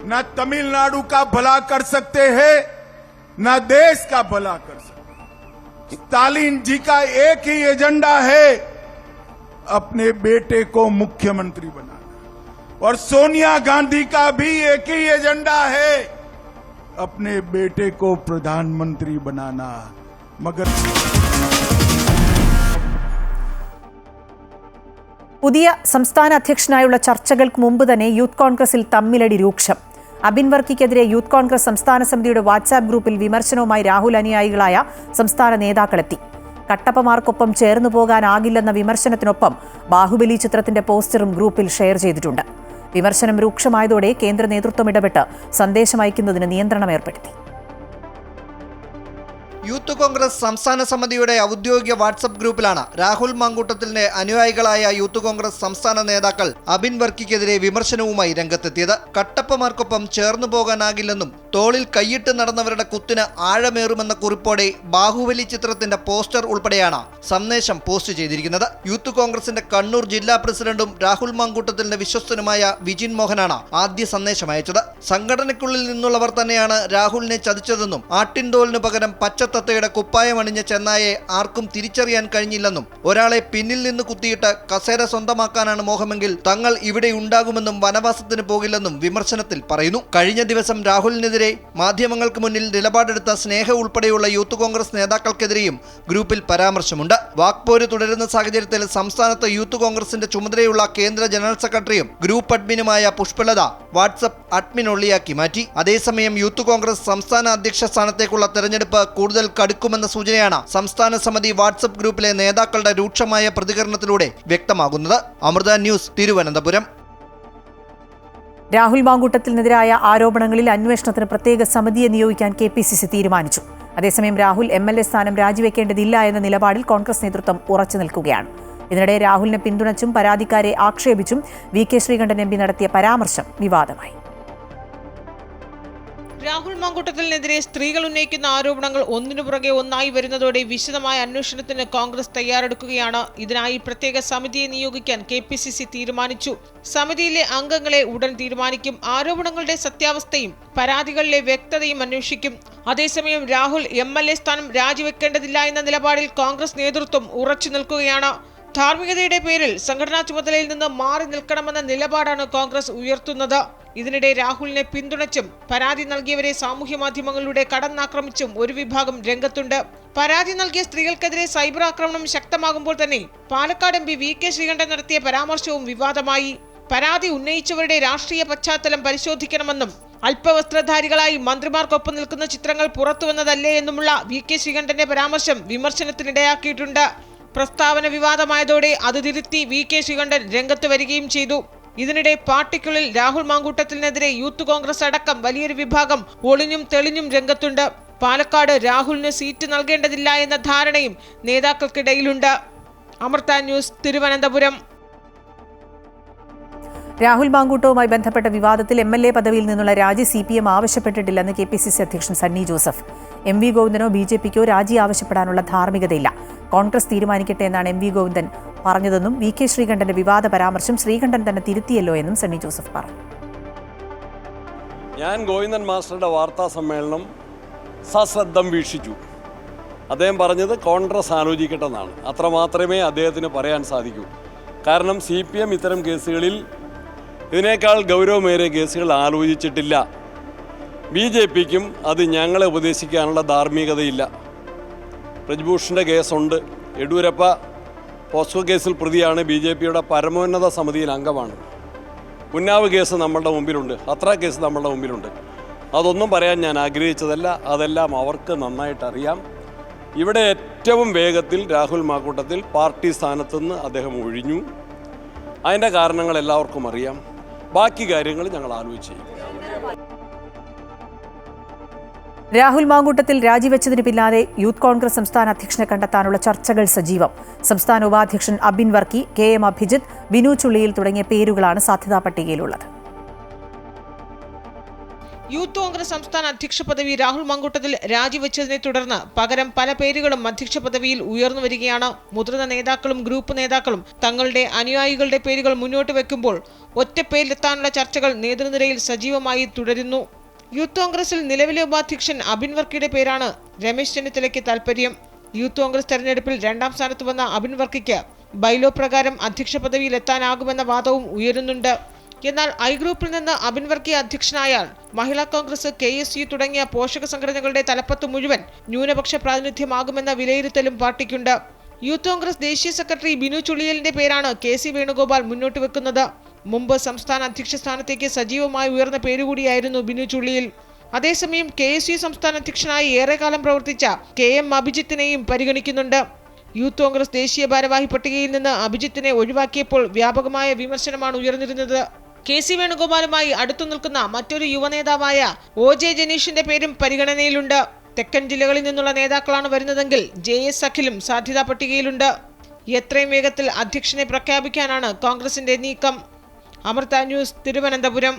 न तमिलनाडु का भला कर सकते हैं, न देश का भला कर सकते. स्टालिन जी का एक ही एजेंडा है, अपने बेटे को मुख्यमंत्री बनाना. और सोनिया गांधी का भी एक ही एजेंडा है, अपने बेटे को प्रधानमंत्री बनाना. मगर പുതിയ സംസ്ഥാന അധ്യക്ഷനായുള്ള ചർച്ചകൾക്ക് മുമ്പ് തന്നെ യൂത്ത് കോൺഗ്രസിൽ തമ്മിലടി രൂക്ഷം. അബിൻ വർക്കിക്കെതിരെ യൂത്ത് കോൺഗ്രസ് സംസ്ഥാന സമിതിയുടെ വാട്സാപ്പ് ഗ്രൂപ്പിൽ വിമർശനവുമായി രാഹുൽ അനുയായികളായ സംസ്ഥാന നേതാക്കളെത്തി. കട്ടപ്പമാർക്കൊപ്പം ചേർന്നു പോകാനാകില്ലെന്ന വിമർശനത്തിനൊപ്പം ബാഹുബലി ചിത്രത്തിന്റെ പോസ്റ്ററും ഗ്രൂപ്പിൽ ഷെയർ ചെയ്തിട്ടുണ്ട്. വിമർശനം രൂക്ഷമായതോടെ കേന്ദ്ര നേതൃത്വം ഇടപെട്ട് സന്ദേശം അയക്കുന്നതിന് നിയന്ത്രണം ഏർപ്പെടുത്തി. യൂത്ത് കോൺഗ്രസ് സംസ്ഥാന സമിതിയുടെ ഔദ്യോഗിക വാട്സപ്പ് ഗ്രൂപ്പിലാണ് രാഹുൽ മാങ്കൂട്ടത്തിലിന്റെ അനുയായികളായ യൂത്ത് കോൺഗ്രസ് സംസ്ഥാന നേതാക്കൾ അബിൻ വർക്കിക്കെതിരെ വിമർശനവുമായി രംഗത്തെത്തിയത്. കട്ടപ്പമാർക്കൊപ്പം ചേർന്നു പോകാനാകില്ലെന്നും തോളിൽ കൈയിട്ട് നടന്നവരുടെ കുത്തിന് ആഴമേറുമെന്ന കുറിപ്പോടെ ബാഹുബലി ചിത്രത്തിന്റെ പോസ്റ്റർ ഉൾപ്പെടെയാണ് സന്ദേശം പോസ്റ്റ് ചെയ്തിരിക്കുന്നത്. യൂത്ത് കോൺഗ്രസിന്റെ കണ്ണൂർ ജില്ലാ പ്രസിഡന്റും രാഹുൽ മാങ്കൂട്ടത്തിലിന്റെ വിശ്വസ്തനുമായ വിജിൻ മോഹനാണ് ആദ്യ സന്ദേശം അയച്ചത്. സംഘടനയ്ക്കുള്ളിൽ നിന്നുള്ളവർ തന്നെയാണ് രാഹുലിനെ ചതിച്ചതെന്നും ആട്ടിൻതോലിനു പകരം പച്ചത്തത്തയുടെ കുപ്പായമണിഞ്ഞ ചെന്നായെ ആർക്കും തിരിച്ചറിയാൻ കഴിഞ്ഞില്ലെന്നും ഒരാളെ പിന്നിൽ നിന്ന് കുത്തിയിട്ട് കസേര സ്വന്തമാക്കാനാണ് മോഹമെങ്കിൽ തങ്ങൾ ഇവിടെ ഉണ്ടാകുമെന്നും വനവാസത്തിന് പോകില്ലെന്നും വിമർശനത്തിൽ പറയുന്നു. കഴിഞ്ഞ ദിവസം രാഹുലിനെതിരെ മാധ്യമങ്ങൾക്ക് മുന്നിൽ നിലപാടെടുത്ത സ്നേഹ ഉൾപ്പെടെയുള്ള യൂത്ത് കോൺഗ്രസ് നേതാക്കൾക്കെതിരെയും ഗ്രൂപ്പിൽ പരാമർശമുണ്ട്. വാക്പോര് തുടരുന്ന സാഹചര്യത്തിൽ സംസ്ഥാനത്ത് യൂത്ത് കോൺഗ്രസിന്റെ ചുമതലയുള്ള കേന്ദ്ര ജനറൽ സെക്രട്ടറിയും ഗ്രൂപ്പ് അഡ്മിനുമായ പുഷ്പലത വാട്സപ്പ് അഡ്മിൻ ഒള്ളിയാക്കി മാറ്റി. അതേസമയം യൂത്ത് കോൺഗ്രസ് സംസ്ഥാന അധ്യക്ഷ സ്ഥാനത്തേക്കുള്ള തെരഞ്ഞെടുപ്പ് കൂടുതൽ കടുക്കുമെന്ന സൂചനയാണ് സംസ്ഥാന സമിതി വാട്സപ്പ് ഗ്രൂപ്പിലെ നേതാക്കളുടെ രൂക്ഷമായ പ്രതികരണത്തിലൂടെ വ്യക്തമാകുന്നത്. അമൃത ന്യൂസ്, തിരുവനന്തപുരം. രാഹുൽ മാങ്കൂട്ടത്തിനെതിരായ ആരോപണങ്ങളിൽ അന്വേഷണത്തിന് പ്രത്യേക സമിതിയെ നിയോഗിക്കാൻ KPCC തീരുമാനിച്ചു. അതേസമയം രാഹുൽ MLA സ്ഥാനം രാജിവെക്കേണ്ടതില്ല എന്ന നിലപാടിൽ കോൺഗ്രസ് നേതൃത്വം ഉറച്ചു നിൽക്കുകയാണ്. ഇതിനിടെ രാഹുലിനെ പിന്തുണച്ചും പരാതിക്കാരെ ആക്ഷേപിച്ചും VK ശ്രീകണ്ഠൻ MP നടത്തിയ പരാമർശം വിവാദമായി. രാഹുൽ മാങ്കൂട്ടത്തിനെതിരെ സ്ത്രീകൾ ഉന്നയിക്കുന്ന ആരോപണങ്ങൾ ഒന്നിനു പുറകെ ഒന്നായി വരുന്നതോടെ വിശദമായ അന്വേഷണത്തിന് കോൺഗ്രസ് തയ്യാറെടുക്കുകയാണ്. ഇതിനായി പ്രത്യേക സമിതിയെ നിയോഗിക്കാൻ KPCC തീരുമാനിച്ചു. സമിതിയിലെ അംഗങ്ങളെ ഉടൻ തീരുമാനിക്കും. ആരോപണങ്ങളുടെ സത്യാവസ്ഥയും പരാതികളിലെ വ്യക്തതയും അന്വേഷിക്കും. അതേസമയം രാഹുൽ MLA സ്ഥാനം രാജിവെക്കേണ്ടതില്ല എന്ന നിലപാടിൽ കോൺഗ്രസ് നേതൃത്വം ഉറച്ചു നിൽക്കുകയാണ്. ധാർമ്മികതയുടെ പേരിൽ സംഘടനാ ചുമതലയിൽ നിന്ന് മാറി നിൽക്കണമെന്ന നിലപാടാണ് കോൺഗ്രസ് ഉയർത്തുന്നത്. ഇതിനിടെ രാഹുലിനെ പിന്തുണച്ചും പരാതി നൽകിയവരെ സാമൂഹ്യ മാധ്യമങ്ങളിലൂടെ കടന്നാക്രമിച്ചും ഒരു വിഭാഗം രംഗത്തുണ്ട്. പരാതി നൽകിയ സ്ത്രീകൾക്കെതിരെ സൈബർ ആക്രമണം ശക്തമാകുമ്പോൾ തന്നെ പാലക്കാട് MP VK ശ്രീകണ്ഠൻ നടത്തിയ പരാമർശവും വിവാദമായി. പരാതി ഉന്നയിച്ചവരുടെ രാഷ്ട്രീയ പശ്ചാത്തലം പരിശോധിക്കണമെന്നും അല്പവസ്ത്രധാരികളായി മന്ത്രിമാർക്കൊപ്പം നിൽക്കുന്ന ചിത്രങ്ങൾ പുറത്തുവന്നതല്ലേ എന്നുമുള്ള VK ശ്രീകണ്ഠന്റെ പരാമർശം വിമർശനത്തിനിടയാക്കിയിട്ടുണ്ട്. പ്രസ്താവന വിവാദമായതോടെ അത് തിരുത്തി VK ശ്രീകണ്ഠൻ രംഗത്ത് വരികയും ചെയ്തു. ഇതിനിടെ പാർട്ടിക്കുള്ളിൽ രാഹുൽ മാങ്കൂട്ടത്തിനെതിരെ യൂത്ത് കോൺഗ്രസ് അടക്കം വലിയൊരു വിഭാഗം ഒളിഞ്ഞും തെളിഞ്ഞും രംഗത്തുണ്ട്. പാലക്കാട് രാഹുലിന് സീറ്റ് നൽകേണ്ടതില്ല എന്ന ധാരണയും നേതാക്കൾക്കിടയിലുണ്ട്. അമൃത ന്യൂസ്, തിരുവനന്തപുരം. രാഹുൽ മാങ്കൂട്ടവുമായി ബന്ധപ്പെട്ട വിവാദത്തിൽ MLA പദവിയിൽ നിന്നുള്ള രാജി CPM ആവശ്യപ്പെട്ടിട്ടില്ലെന്ന് KPCC അധ്യക്ഷൻ സണ്ണി ജോസഫ്. MV ഗോവിന്ദനോ BJPക്കോ രാജി ആവശ്യപ്പെടാനുള്ള ധാർമ്മികതയില്ല. കോൺഗ്രസ് തീരുമാനിക്കട്ടെ എന്നാണ് MV ഗോവിന്ദൻ പറഞ്ഞതെന്നും VK ശ്രീകണ്ഠന്റെ വിവാദ പരാമർശം ശ്രീകണ്ഠൻ തന്നെ തിരുത്തിയല്ലോ എന്നും സണ്ണി ജോസഫ് പറഞ്ഞു. ഞാൻ ഗോവിന്ദൻ മാസ്റ്ററുടെ വാർത്താ സമ്മേളനം സശ്രദ്ധം വീക്ഷിച്ചു. അദ്ദേഹം പറഞ്ഞത് കോൺഗ്രസ് ആലോചിക്കട്ടെന്നാണ്. അത്രമാത്രമേ അദ്ദേഹത്തിന് പറയാൻ സാധിക്കൂ. കാരണം CPM ഇത്തരം കേസുകളിൽ ഇതിനേക്കാൾ ഗൗരവമേറിയ കേസുകൾ ആലോചിച്ചിട്ടില്ല. BJPക്കും അത് ഞങ്ങളെ ഉപദേശിക്കാനുള്ള ധാർമ്മികതയില്ല. ബ്രിജ്ഭൂഷൻ്റെ കേസുണ്ട്. യെഡ്യൂരപ്പ പോസ്കോ കേസിൽ പ്രതിയാണ്. BJPയുടെ പരമോന്നത സമിതിയിൽ അംഗമാണ്. ഉന്നാവ് കേസ് നമ്മളുടെ മുമ്പിലുണ്ട്. ഹത്ര കേസ് നമ്മളുടെ മുമ്പിലുണ്ട്. അതൊന്നും പറയാൻ ഞാൻ ആഗ്രഹിച്ചതല്ല. അതെല്ലാം അവർക്ക് നന്നായിട്ട് അറിയാം. ഇവിടെ ഏറ്റവും വേഗത്തിൽ രാഹുൽ മാങ്കൂട്ടത്തിൽ പാർട്ടി സ്ഥാനത്തുനിന്ന് അദ്ദേഹം ഒഴിഞ്ഞു. അതിൻ്റെ കാരണങ്ങൾ എല്ലാവർക്കും അറിയാം. ബാക്കി കാര്യങ്ങൾ ഞങ്ങൾ ആലോചിച്ച് ചെയ്യും. രാഹുൽ മാങ്കൂട്ടത്തിൽ രാജിവെച്ചതിന് പിന്നാലെ യൂത്ത് കോൺഗ്രസ് സംസ്ഥാന അധ്യക്ഷനെ കണ്ടെത്താനുള്ള ചർച്ചകൾ സജീവം. സംസ്ഥാന ഉപാധ്യക്ഷൻ അബിൻ വർക്കി, KM അഭിജിത്ത്, ബിനു ചുള്ളിയിൽ തുടങ്ങിയ പേരുകളാണ് സാധ്യതാ പട്ടികയിലുള്ളത്. യൂത്ത് കോൺഗ്രസ് സംസ്ഥാന അധ്യക്ഷ പദവി രാഹുൽ മാങ്കൂട്ടത്തിൽ രാജിവെച്ചതിനെ തുടർന്ന് പകരം പല പേരുകളും അധ്യക്ഷ പദവിയിൽ ഉയർന്നു വരികയാണ്. മുതിർന്ന നേതാക്കളും ഗ്രൂപ്പ് നേതാക്കളും തങ്ങളുടെ അനുയായികളുടെ പേരുകൾ മുന്നോട്ട് വെക്കുമ്പോൾ ഒറ്റപ്പേരിലെത്താനുള്ള ചർച്ചകൾ നേതൃനിരയിൽ സജീവമായി തുടരുന്നു. യൂത്ത് കോൺഗ്രസിൽ നിലവിലെ ഉപാധ്യക്ഷൻ അബിൻ വർക്കിയുടെ പേരാണ് രമേശ് ചെന്നിത്തലയ്ക്ക് താൽപര്യം. യൂത്ത് കോൺഗ്രസ് തെരഞ്ഞെടുപ്പിൽ 2ാം സ്ഥാനത്ത് വന്ന അബിൻ വർക്കിക്ക് ബൈലോ പ്രകാരം അധ്യക്ഷ പദവിയിൽ എത്താനാകുമെന്ന വാദവും ഉയരുന്നുണ്ട്. എന്നാൽ ഐ ഗ്രൂപ്പിൽ നിന്ന് അബിൻ വർക്കി അധ്യക്ഷനായാൽ മഹിളാ കോൺഗ്രസ്, KSU തുടങ്ങിയ പോഷക സംഘടനകളുടെ തലപ്പത്ത് മുഴുവൻ ന്യൂനപക്ഷ പ്രാതിനിധ്യമാകുമെന്ന വിലയിരുത്തലും പാർട്ടിക്കുണ്ട്. യൂത്ത് കോൺഗ്രസ് ദേശീയ സെക്രട്ടറി ബിനു ചുള്ളിയലിന്റെ പേരാണ് KC വേണുഗോപാൽ മുന്നോട്ട് വെക്കുന്നത്. മുമ്പ് സംസ്ഥാന അധ്യക്ഷ സ്ഥാനത്തേക്ക് സജീവമായി ഉയർന്ന പേരുകൂടിയായിരുന്നു ബിനു ചുള്ളിയിൽ. അതേസമയം KSU സംസ്ഥാന അധ്യക്ഷനായി ഏറെക്കാലം പ്രവർത്തിച്ച KM അഭിജിത്തിനെയും പരിഗണിക്കുന്നുണ്ട്. യൂത്ത് കോൺഗ്രസ് ദേശീയ ഭാരവാഹി പട്ടികയിൽ നിന്ന് അഭിജിത്തിനെ ഒഴിവാക്കിയപ്പോൾ വ്യാപകമായ വിമർശനമാണ് ഉയർന്നിരുന്നത്. KC വേണുഗോപാലുമായി അടുത്തു നിൽക്കുന്ന മറ്റൊരു യുവനേതാവായ OJ ജനീഷിന്റെ പേരും പരിഗണനയിലുണ്ട്. തെക്കൻ ജില്ലകളിൽ നിന്നുള്ള നേതാക്കളാണ് വരുന്നതെങ്കിൽ JS അഖിലും സാധ്യതാ പട്ടികയിലുണ്ട്. എത്രയും വേഗത്തിൽ അധ്യക്ഷനെ പ്രഖ്യാപിക്കാനാണ് കോൺഗ്രസിന്റെ നീക്കം. അമൃത ന്യൂസ്, തിരുവനന്തപുരം.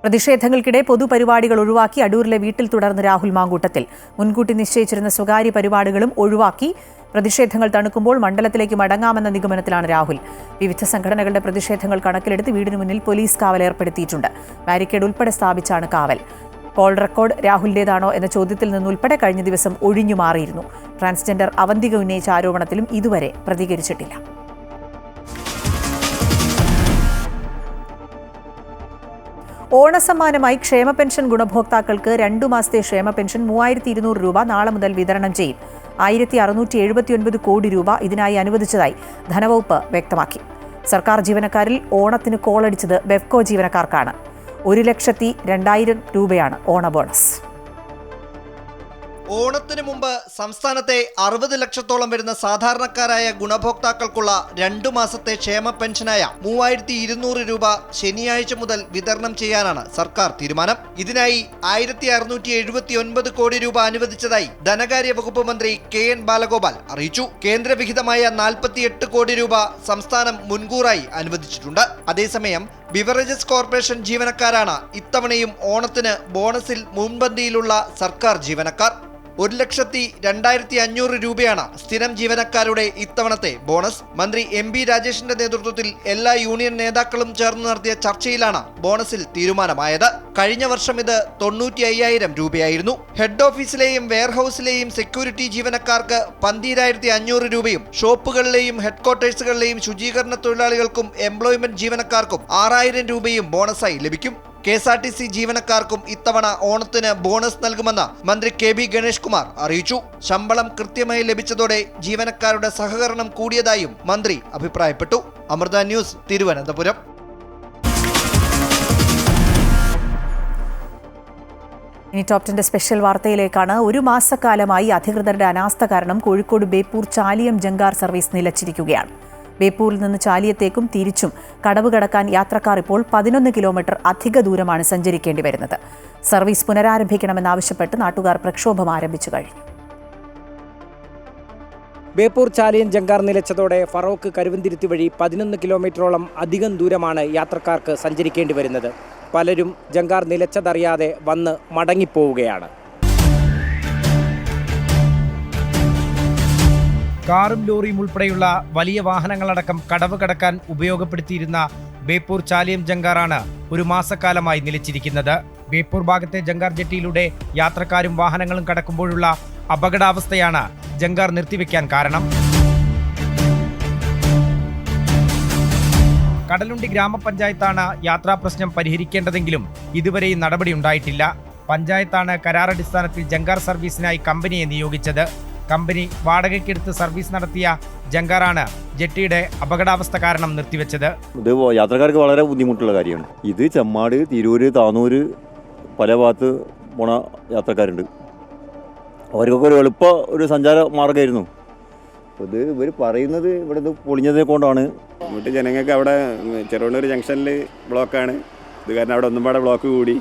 പ്രതിഷേധങ്ങൾക്കിടെ പൊതുപരിപാടികൾ ഒഴിവാക്കി അടൂരിലെ വീട്ടിൽ തുടർന്ന് രാഹുൽ മാങ്കൂട്ടത്തിൽ. മുൻകൂട്ടി നിശ്ചയിച്ചിരുന്ന സ്വകാര്യ പരിപാടികളും ഒഴിവാക്കി. പ്രതിഷേധങ്ങൾ തണുക്കുമ്പോൾ മണ്ഡലത്തിലേക്ക് മടങ്ങാമെന്ന നിഗമനത്തിലാണ് രാഹുൽ. വിവിധ സംഘടനകളുടെ പ്രതിഷേധങ്ങൾ കണക്കിലെടുത്ത് വീടിന് മുന്നിൽ പോലീസ് കാവൽ ഏർപ്പെടുത്തിയിട്ടുണ്ട്. ബാരിക്കേഡ് ഉൾപ്പെടെ സ്ഥാപിച്ചാണ് കാവൽ. കോൾ റെക്കോർഡ് രാഹുലിന്റേതാണോ എന്ന ചോദ്യത്തിൽ നിന്നുൾപ്പെടെ കഴിഞ്ഞ ദിവസം ഒഴിഞ്ഞു മാറിയിരുന്നു. ട്രാൻസ്ജെൻഡർ അവന്തിക ഉന്നയിച്ച ആരോപണത്തിലും ഇതുവരെ പ്രതികരിച്ചിട്ടില്ല. ഓണസമ്മാനമായി ക്ഷേമ പെൻഷൻ ഗുണഭോക്താക്കൾക്ക് 2 മാസത്തെ ക്ഷേമ പെൻഷൻ 3200 രൂപ നാളെ മുതൽ വിതരണം ചെയ്യും. 1679 കോടി രൂപ ഇതിനായി അനുവദിച്ചതായി ധനവകുപ്പ് വ്യക്തമാക്കി. സർക്കാർ ജീവനക്കാരിൽ ഓണത്തിന് കോളടിച്ചത് ബെഫ്കോ ജീവനക്കാർക്കാണ്. 1,02,000 രൂപയാണ് ഓണ ബോണസ്. ഓണത്തിന് മുമ്പ് സംസ്ഥാനത്തെ 60 ലക്ഷത്തോളം വരുന്ന സാധാരണക്കാരായ ഗുണഭോക്താക്കൾക്കുള്ള 2 മാസത്തെ ക്ഷേമ പെൻഷനായ 3200 രൂപ ശനിയാഴ്ച മുതൽ വിതരണം ചെയ്യാനാണ് സർക്കാർ തീരുമാനം. ഇതിനായി 1679 കോടി രൂപ അനുവദിച്ചതായി ധനകാര്യ വകുപ്പ് മന്ത്രി KN ബാലഗോപാൽ അറിയിച്ചു. കേന്ദ്രവിഹിതമായ 48 കോടി രൂപ സംസ്ഥാനം മുൻകൂറായി അനുവദിച്ചിട്ടുണ്ട്. അതേസമയം ബിവറേജസ് കോർപ്പറേഷൻ ജീവനക്കാരാണ് ഇത്തവണയും ഓണത്തിന് ബോണസിൽ മുൻപന്തിയിലുള്ള സർക്കാർ ജീവനക്കാർ. 1,02,500 രൂപയാണ് സ്ഥിരം ജീവനക്കാരുടെ ഇത്തവണത്തെ ബോണസ്. മന്ത്രി MB രാജേഷിന്റെ നേതൃത്വത്തിൽ എല്ലാ യൂണിയൻ നേതാക്കളും ചേർന്ന് നടത്തിയ ചർച്ചയിലാണ് ബോണസിൽ തീരുമാനമായത്. കഴിഞ്ഞ വർഷം ഇത് 95,000 രൂപയായിരുന്നു. ഹെഡ് ഓഫീസിലെയും വെയർഹൌസിലെയും സെക്യൂരിറ്റി ജീവനക്കാർക്ക് 12,500 രൂപയും ഷോപ്പുകളിലെയും ഹെഡ്ക്വാർട്ടേഴ്സുകളിലെയും ശുചീകരണ തൊഴിലാളികൾക്കും എംപ്ലോയ്മെന്റ് ജീവനക്കാർക്കും 6,000 രൂപയും ബോണസായി ലഭിക്കും. KSRTC ജീവനക്കാർക്കും ഇത്തവണ ഓണത്തിന് ബോണസ് നൽകുമെന്ന് മന്ത്രി KB ഗണേഷ് കുമാർ അറിയിച്ചു. ശമ്പളം കൃത്യമായി ലഭിച്ചതോടെ ജീവനക്കാരുടെ സഹകരണം കൂടിയതായും മന്ത്രി അഭിപ്രായപ്പെട്ടു. അമൃത ന്യൂസ്, തിരുവനന്തപുരം. ഇനി ടോപ് 10 സ്പെഷ്യൽ വാർത്തയിലേക്കാണ്. 1 മാസക്കാലമായി അധികൃതരുടെ അനാസ്ഥ കാരണം കോഴിക്കോട് ബേപ്പൂർ ചാലിയം ജങ്കാർ സർവീസ് നിലച്ചിരിക്കുകയാണ്. ബേപ്പൂരിൽ നിന്ന് ചാലിയത്തേക്കും തിരിച്ചും കടവ് കടക്കാൻ യാത്രക്കാർ ഇപ്പോൾ 11 കിലോമീറ്റർ അധിക ദൂരമാണ് സഞ്ചരിക്കേണ്ടി വരുന്നത്. സർവീസ് പുനരാരംഭിക്കണമെന്നാവശ്യപ്പെട്ട് നാട്ടുകാർ പ്രക്ഷോഭം ആരംഭിച്ചു കഴിഞ്ഞു. ബേപ്പൂർ ചാലിയം ജങ്കാർ നിലച്ചതോടെ ഫറോക്ക് കരുവന്തിരുത്തി വഴി 11 കിലോമീറ്ററോളം അധികം ദൂരമാണ് യാത്രക്കാർക്ക് സഞ്ചരിക്കേണ്ടി വരുന്നത്. പലരും ജങ്കാർ നിലച്ചതറിയാതെ വന്ന് മടങ്ങിപ്പോവുകയാണ്. കാറും ലോറിയും ഉൾപ്പെടെയുള്ള വലിയ വാഹനങ്ങളടക്കം കടവ് കടക്കാൻ ഉപയോഗപ്പെടുത്തിയിരുന്ന ബേപ്പൂർ ചാലിയം ജങ്കാറാണ് 1 മാസക്കാലമായി നിലച്ചിരിക്കുന്നത്. ബേപ്പൂർ ഭാഗത്തെ ജങ്കാർ ജെട്ടിയിലൂടെ യാത്രക്കാരും വാഹനങ്ങളും കടക്കുമ്പോഴുള്ള അപകടാവസ്ഥയാണ് ജങ്കാർ നിർത്തിവെക്കാൻ കാരണം. കടലുണ്ടി ഗ്രാമപഞ്ചായത്താണ് യാത്രാ പ്രശ്നം പരിഹരിക്കേണ്ടതെങ്കിലും ഇതുവരെയും നടപടിയുണ്ടായിട്ടില്ല. പഞ്ചായത്താണ് കരാറടിസ്ഥാനത്തിൽ ജങ്കാർ സർവീസിനായി കമ്പനിയെ നിയോഗിച്ചത്. കമ്പനി വാടകയ്ക്കെടുത്ത് സർവീസ് നടത്തിയ ജങ്കാറാണ് ജെട്ടിയുടെ അപകടാവസ്ഥ കാരണം നിർത്തിവെച്ചത്. ഇത് യാത്രക്കാർക്ക് വളരെ ബുദ്ധിമുട്ടുള്ള കാര്യമാണ്. ഇത് ചെമ്മാട്, തിരൂര്, താനൂര് പല ഭാഗത്ത് പോണ യാത്രക്കാരുണ്ട്. അവർക്കൊക്കെ ഒരു സഞ്ചാര മാർഗ്ഗമായിരുന്നു. ഇത് ഇവർ പറയുന്നത് ഇവിടെ ഇത് പൊളിഞ്ഞതിനെ കൊണ്ടാണ്. എന്നിട്ട് ജനങ്ങൾക്ക് അവിടെ ചെറുവണ്ണൂർ ജംഗ്ഷനിൽ ബ്ലോക്കാണ്. ഇത് കാരണം അവിടെ ഒന്നും പാടെ ബ്ലോക്ക് കൂടി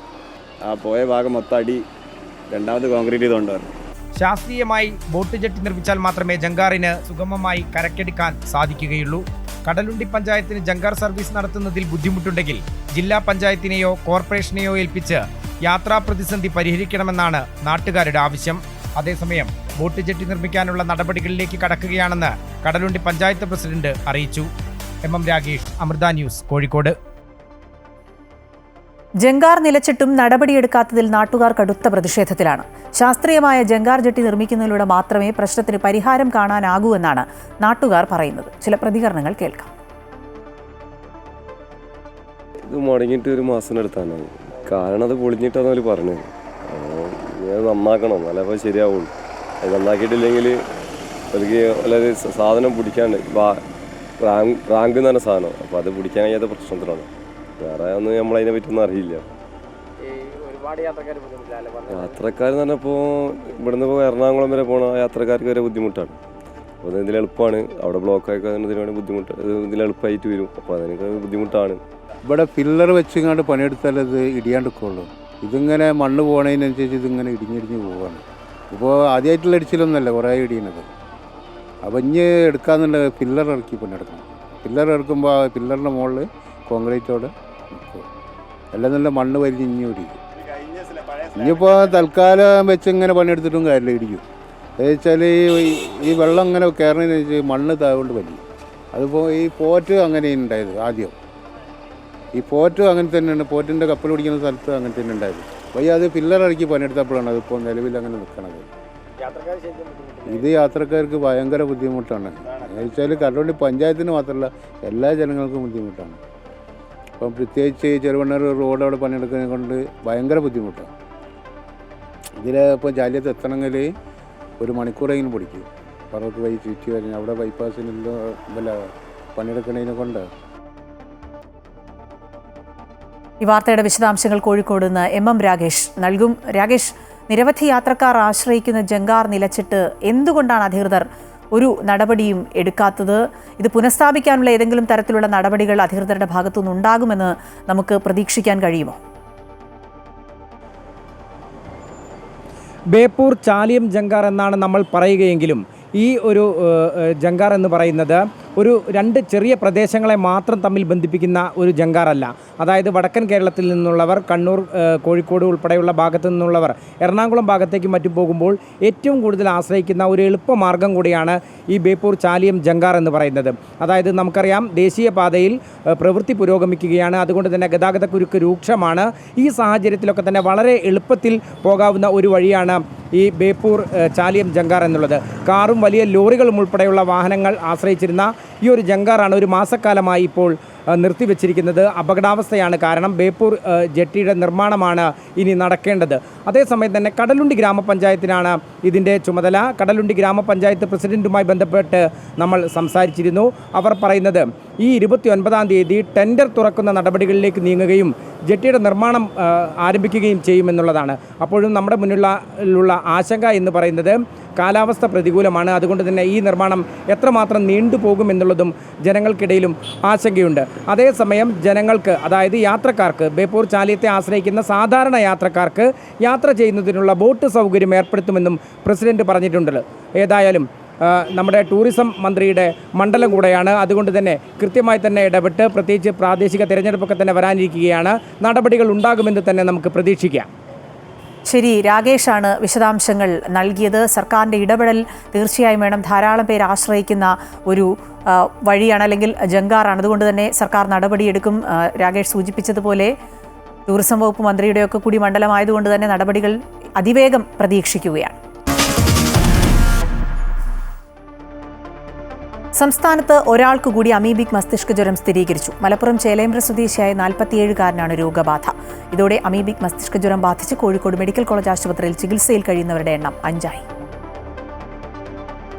ആ പോയ ഭാഗം മൊത്തം അടി രണ്ടാമത് കോൺക്രീറ്റ് ചെയ്തുകൊണ്ടാണ്. ശാസ്ത്രീയമായി ബോട്ട് ജെട്ടി നിർമ്മിച്ചാൽ മാത്രമേ ജങ്കാറിന് സുഗമമായി കരക്കടിക്കാൻ സാധിക്കുകയുള്ളൂ. കടലുണ്ടി പഞ്ചായത്തിന് ജങ്കാർ സർവീസ് നടത്തുന്നതിൽ ബുദ്ധിമുട്ടുണ്ടെങ്കിൽ ജില്ലാ പഞ്ചായത്തിനെയോ കോർപ്പറേഷനെയോ ഏൽപ്പിച്ച് യാത്രാ പ്രതിസന്ധി പരിഹരിക്കണമെന്നാണ് നാട്ടുകാരുടെ ആവശ്യം. അതേസമയം ബോട്ട് ജെട്ടി നിർമ്മിക്കാനുള്ള നടപടികളിലേക്ക് കടക്കുകയാണെന്ന് കടലുണ്ടി പഞ്ചായത്ത് പ്രസിഡന്റ് അറിയിച്ചു. MM Ragesh, Amrita news, Kozhikode. ജങ്കാർ നിലച്ചിട്ടും നടപടിയെടുക്കാത്തതിൽ നാട്ടുകാർ കടുത്ത പ്രതിഷേധത്തിലാണ്. ശാസ്ത്രീയമായ ജങ്കാർ ജെട്ടി നിർമ്മിക്കുന്നതിലൂടെ മാത്രമേ പ്രശ്നത്തിന് പരിഹാരം കാണാനാകൂ എന്നാണ് നാട്ടുകാർ പറയുന്നത്. ചില പ്രതികരണങ്ങൾ കേൾക്കാം. ഇത് മുടങ്ങിയിട്ട് 1 മാസത്തിനടുത്താണ്. കാരണം അത് പൊളിഞ്ഞിട്ടാണ് അവർ പറഞ്ഞത്. അത് നന്നാക്കണം, അല്ലപ്പോൾ ശരിയാവുള്ളൂ. അത് നന്നാക്കിയിട്ടില്ലെങ്കിൽ അവർക്ക് വളരെ സാധനം പിടിക്കാണ്ട് റാങ്ക് എന്ന് പറഞ്ഞ സാധനം, അപ്പോൾ അത് പിടിക്കാൻ കഴിയാത്ത പ്രശ്നത്തിലാണ്. വേറെ ഒന്നും നമ്മളതിനെ പറ്റിയൊന്നും അറിയില്ല. യാത്രക്കാർ എന്ന് പറഞ്ഞപ്പോൾ ഇവിടുന്ന് ഇപ്പോൾ എറണാകുളം വരെ പോകണ യാത്രക്കാർക്ക് വരെ ബുദ്ധിമുട്ടാണ്. അപ്പോൾ ഇതിൽ എളുപ്പമാണ്. അവിടെ ബ്ലോക്കായി അതിന് ബുദ്ധിമുട്ട് ഇതിൽ എളുപ്പമായിട്ട് വരും. അപ്പോൾ അതിനൊക്കെ ബുദ്ധിമുട്ടാണ്. ഇവിടെ പില്ലർ വെച്ചിങ്ങാണ്ട് പണിയെടുത്താൽ അത് ഇടിയാണ്ടിക്കുള്ളൂ. ഇതിങ്ങനെ മണ്ണ് പോകണതിനനുസരിച്ച് ഇതിങ്ങനെ ഇടിഞ്ഞിടിഞ്ഞ് പോവുകയാണ്. ഇപ്പോൾ ആദ്യമായിട്ടുള്ള ഇടിച്ചിലൊന്നുമല്ല, കുറേ ഇടിയുന്നത്. അപ്പം ഇനി എടുക്കാന്നുള്ള പില്ലർ ഇറക്കി പണിയെടുക്കണം. പില്ലർ ഇറക്കുമ്പോൾ ആ പില്ലറിൻ്റെ മുകളിൽ കോൺക്രീറ്റോടെ നിൽക്കും. എല്ലാം നല്ല മണ്ണ് വലിഞ്ഞ് ഇഞ്ഞി ഇടിക്കും. ഇനിയിപ്പോൾ തൽക്കാലം വെച്ച് ഇങ്ങനെ പണിയെടുത്തിട്ടും കാര്യമില്ല, ഇടിക്കും. എന്നുവെച്ചാൽ ഈ വെള്ളം ഇങ്ങനെ കയറുന്നതിന് വെച്ച് മണ്ണ് താഴോണ്ട് വലിയും. അതിപ്പോൾ ഈ പോറ്റ് അങ്ങനെ ഉണ്ടായത് ആദ്യം. ഈ പോറ്റും അങ്ങനെ തന്നെയാണ്, പോറ്റിൻ്റെ കപ്പൽ പിടിക്കുന്ന സ്ഥലത്ത് അങ്ങനെ തന്നെ ഉണ്ടായത്. വയ്യ അത് പില്ലർ ഇറക്കി പണിയെടുത്തപ്പോഴാണ് അതിപ്പോൾ നിലവിൽ അങ്ങനെ നിൽക്കണത്. ഇത് യാത്രക്കാർക്ക് ഭയങ്കര ബുദ്ധിമുട്ടാണ്. എന്ന് വെച്ചാൽ കടലുണ്ടി പഞ്ചായത്തിന് മാത്രമല്ല എല്ലാ ജനങ്ങൾക്കും ബുദ്ധിമുട്ടാണ്. അപ്പം പ്രത്യേകിച്ച് ചെറുവണ്ണൂർ റോഡ് അവിടെ പണിയെടുക്കുന്നത് കൊണ്ട് ഭയങ്കര ബുദ്ധിമുട്ടാണ്. ഇതിൽ ഇപ്പോൾ ജാലിയത്ത് എത്തണമെങ്കിൽ 1 മണിക്കൂറെങ്കിലും പിടിക്കും. പറവത്ത് വഴി ചുറ്റി കഴിഞ്ഞാൽ അവിടെ ബൈപ്പാസിനെല്ലാം വല്ല പണിയെടുക്കുന്നതിനെ കൊണ്ട്. ഈ വാർത്തയുടെ വിശദാംശങ്ങൾ കോഴിക്കോട് നിന്ന് MM രാകേഷ് നൽകും. രാകേഷ്, നിരവധി യാത്രക്കാർ ആശ്രയിക്കുന്ന ജങ്കാർ നിലച്ചിട്ട് എന്തുകൊണ്ടാണ് അധികൃതർ ഒരു നടപടിയും എടുക്കാത്തത്? ഇത് പുനഃസ്ഥാപിക്കാനുള്ള ഏതെങ്കിലും തരത്തിലുള്ള നടപടികൾ അധികൃതരുടെ ഭാഗത്തുനിന്ന് ഉണ്ടാകുമെന്ന് നമുക്ക് പ്രതീക്ഷിക്കാൻ കഴിയുമോ? ബേപ്പൂർ ചാലിയം ജങ്കാർ എന്നാണ് നമ്മൾ പറയുകയെങ്കിലും ഈ ഒരു ജങ്കാർ എന്ന് പറയുന്നത് ഒരു 2 ചെറിയ പ്രദേശങ്ങളെ മാത്രം തമ്മിൽ ബന്ധിപ്പിക്കുന്ന ഒരു ജങ്കാറല്ല. അതായത് വടക്കൻ കേരളത്തിൽ നിന്നുള്ളവർ, കണ്ണൂർ, കോഴിക്കോട് ഉൾപ്പെടെയുള്ള ഭാഗത്തു നിന്നുള്ളവർ എറണാകുളം ഭാഗത്തേക്ക് മറ്റും പോകുമ്പോൾ ഏറ്റവും കൂടുതൽ ആശ്രയിക്കുന്ന ഒരു എളുപ്പമാർഗ്ഗം കൂടിയാണ് ഈ ബേപ്പൂർ ചാലിയം ജങ്കാർ എന്ന് പറയുന്നത്. അതായത് നമുക്കറിയാം ദേശീയപാതയിൽ പ്രവൃത്തി പുരോഗമിക്കുകയാണ്, അതുകൊണ്ട് തന്നെ ഗതാഗതക്കുരുക്ക് രൂക്ഷമാണ്. ഈ സാഹചര്യത്തിലൊക്കെ തന്നെ വളരെ എളുപ്പത്തിൽ പോകാവുന്ന ഒരു വഴിയാണ് ഈ ബേപ്പൂർ ചാലിയം ജങ്കാർ എന്നുള്ളത്. കാറും വലിയ ലോറികളും ഉൾപ്പെടെയുള്ള വാഹനങ്ങൾ ആശ്രയിച്ചിരുന്ന ഈ ഒരു ജങ്കാറാണ് ഒരു മാസക്കാലമായി ഇപ്പോൾ നിർത്തിവെച്ചിരിക്കുന്നത്. അപകടാവസ്ഥയാണ്. കാരണം ബേപ്പൂർ ജെട്ടിയുടെ നിർമ്മാണമാണ് ഇനി നടക്കേണ്ടത്. അതേസമയം തന്നെ കടലുണ്ടി ഗ്രാമപഞ്ചായത്തിനാണ് ഇതിൻ്റെ ചുമതല. കടലുണ്ടി ഗ്രാമപഞ്ചായത്ത് പ്രസിഡന്റുമായി ബന്ധപ്പെട്ട് നമ്മൾ സംസാരിച്ചിരുന്നു. അവർ പറയുന്നത് ഈ 29-ാം തീയതി ടെൻഡർ തുറക്കുന്ന നടപടികളിലേക്ക് നീങ്ങുകയും ജെട്ടിയുടെ നിർമ്മാണം ആരംഭിക്കുകയും ചെയ്യുമെന്നുള്ളതാണ്. അപ്പോഴും നമ്മുടെ മുന്നിലുള്ള ആശങ്ക എന്ന് പറയുന്നത് കാലാവസ്ഥ പ്രതികൂലമാണ്. അതുകൊണ്ട് തന്നെ ഈ നിർമ്മാണം എത്രമാത്രം നീണ്ടുപോകുമെന്നുള്ളതും ജനങ്ങൾക്കിടയിലും ആശങ്കയുണ്ട്. അതേസമയം ജനങ്ങൾക്ക്, അതായത് യാത്രക്കാർക്ക്, ബേപ്പൂർ ചാലിയത്തെ ആശ്രയിക്കുന്ന സാധാരണ യാത്രക്കാർക്ക് യാത്ര ചെയ്യുന്നതിനുള്ള ബോട്ട് സൗകര്യം ഏർപ്പെടുത്തുമെന്നും പ്രസിഡന്റ് പറഞ്ഞിട്ടുണ്ട്. ഏതായാലും നമ്മുടെ ടൂറിസം മന്ത്രിയുടെ മണ്ഡലം കൂടെയാണ്. അതുകൊണ്ട് തന്നെ കൃത്യമായി തന്നെ ഇടപെട്ട്, പ്രത്യേകിച്ച് പ്രാദേശിക തിരഞ്ഞെടുപ്പൊക്കെ തന്നെ വരാനിരിക്കുകയാണ്, നടപടികൾ ഉണ്ടാകുമെന്ന് തന്നെ നമുക്ക് പ്രതീക്ഷിക്കാം. ശരി, രാകേഷാണ് വിശദാംശങ്ങൾ നൽകിയത്. സർക്കാരിൻ്റെ ഇടപെടൽ തീർച്ചയായും വേണം. ധാരാളം പേര് ആശ്രയിക്കുന്ന ഒരു വഴിയാണ്, അല്ലെങ്കിൽ ജങ്കാറാണ്. അതുകൊണ്ട് തന്നെ സർക്കാർ നടപടിയെടുക്കും. രാകേഷ് സൂചിപ്പിച്ചതുപോലെ ടൂറിസം വകുപ്പ് മന്ത്രിയുടെയൊക്കെ കൂടി മണ്ഡലമായതുകൊണ്ട് തന്നെ നടപടികൾ അതിവേഗം പ്രതീക്ഷിക്കുകയാണ്. സംസ്ഥാനത്ത് ഒരാൾക്ക് കൂടി അമീബിക് മസ്തിഷ്ക ജ്വരം സ്ഥിരീകരിച്ചു. മലപ്പുറം ചേലേമ്പ്ര സ്വദേശിയായ 47-കാരനാണ് രോഗബാധ. ഇതോടെ അമീബിക് മസ്തിഷ്ക ജ്വരം ബാധിച്ച് കോഴിക്കോട് മെഡിക്കൽ കോളേജ് ആശുപത്രിയിൽ ചികിത്സയിൽ കഴിയുന്നവരുടെ എണ്ണം 5ആയി.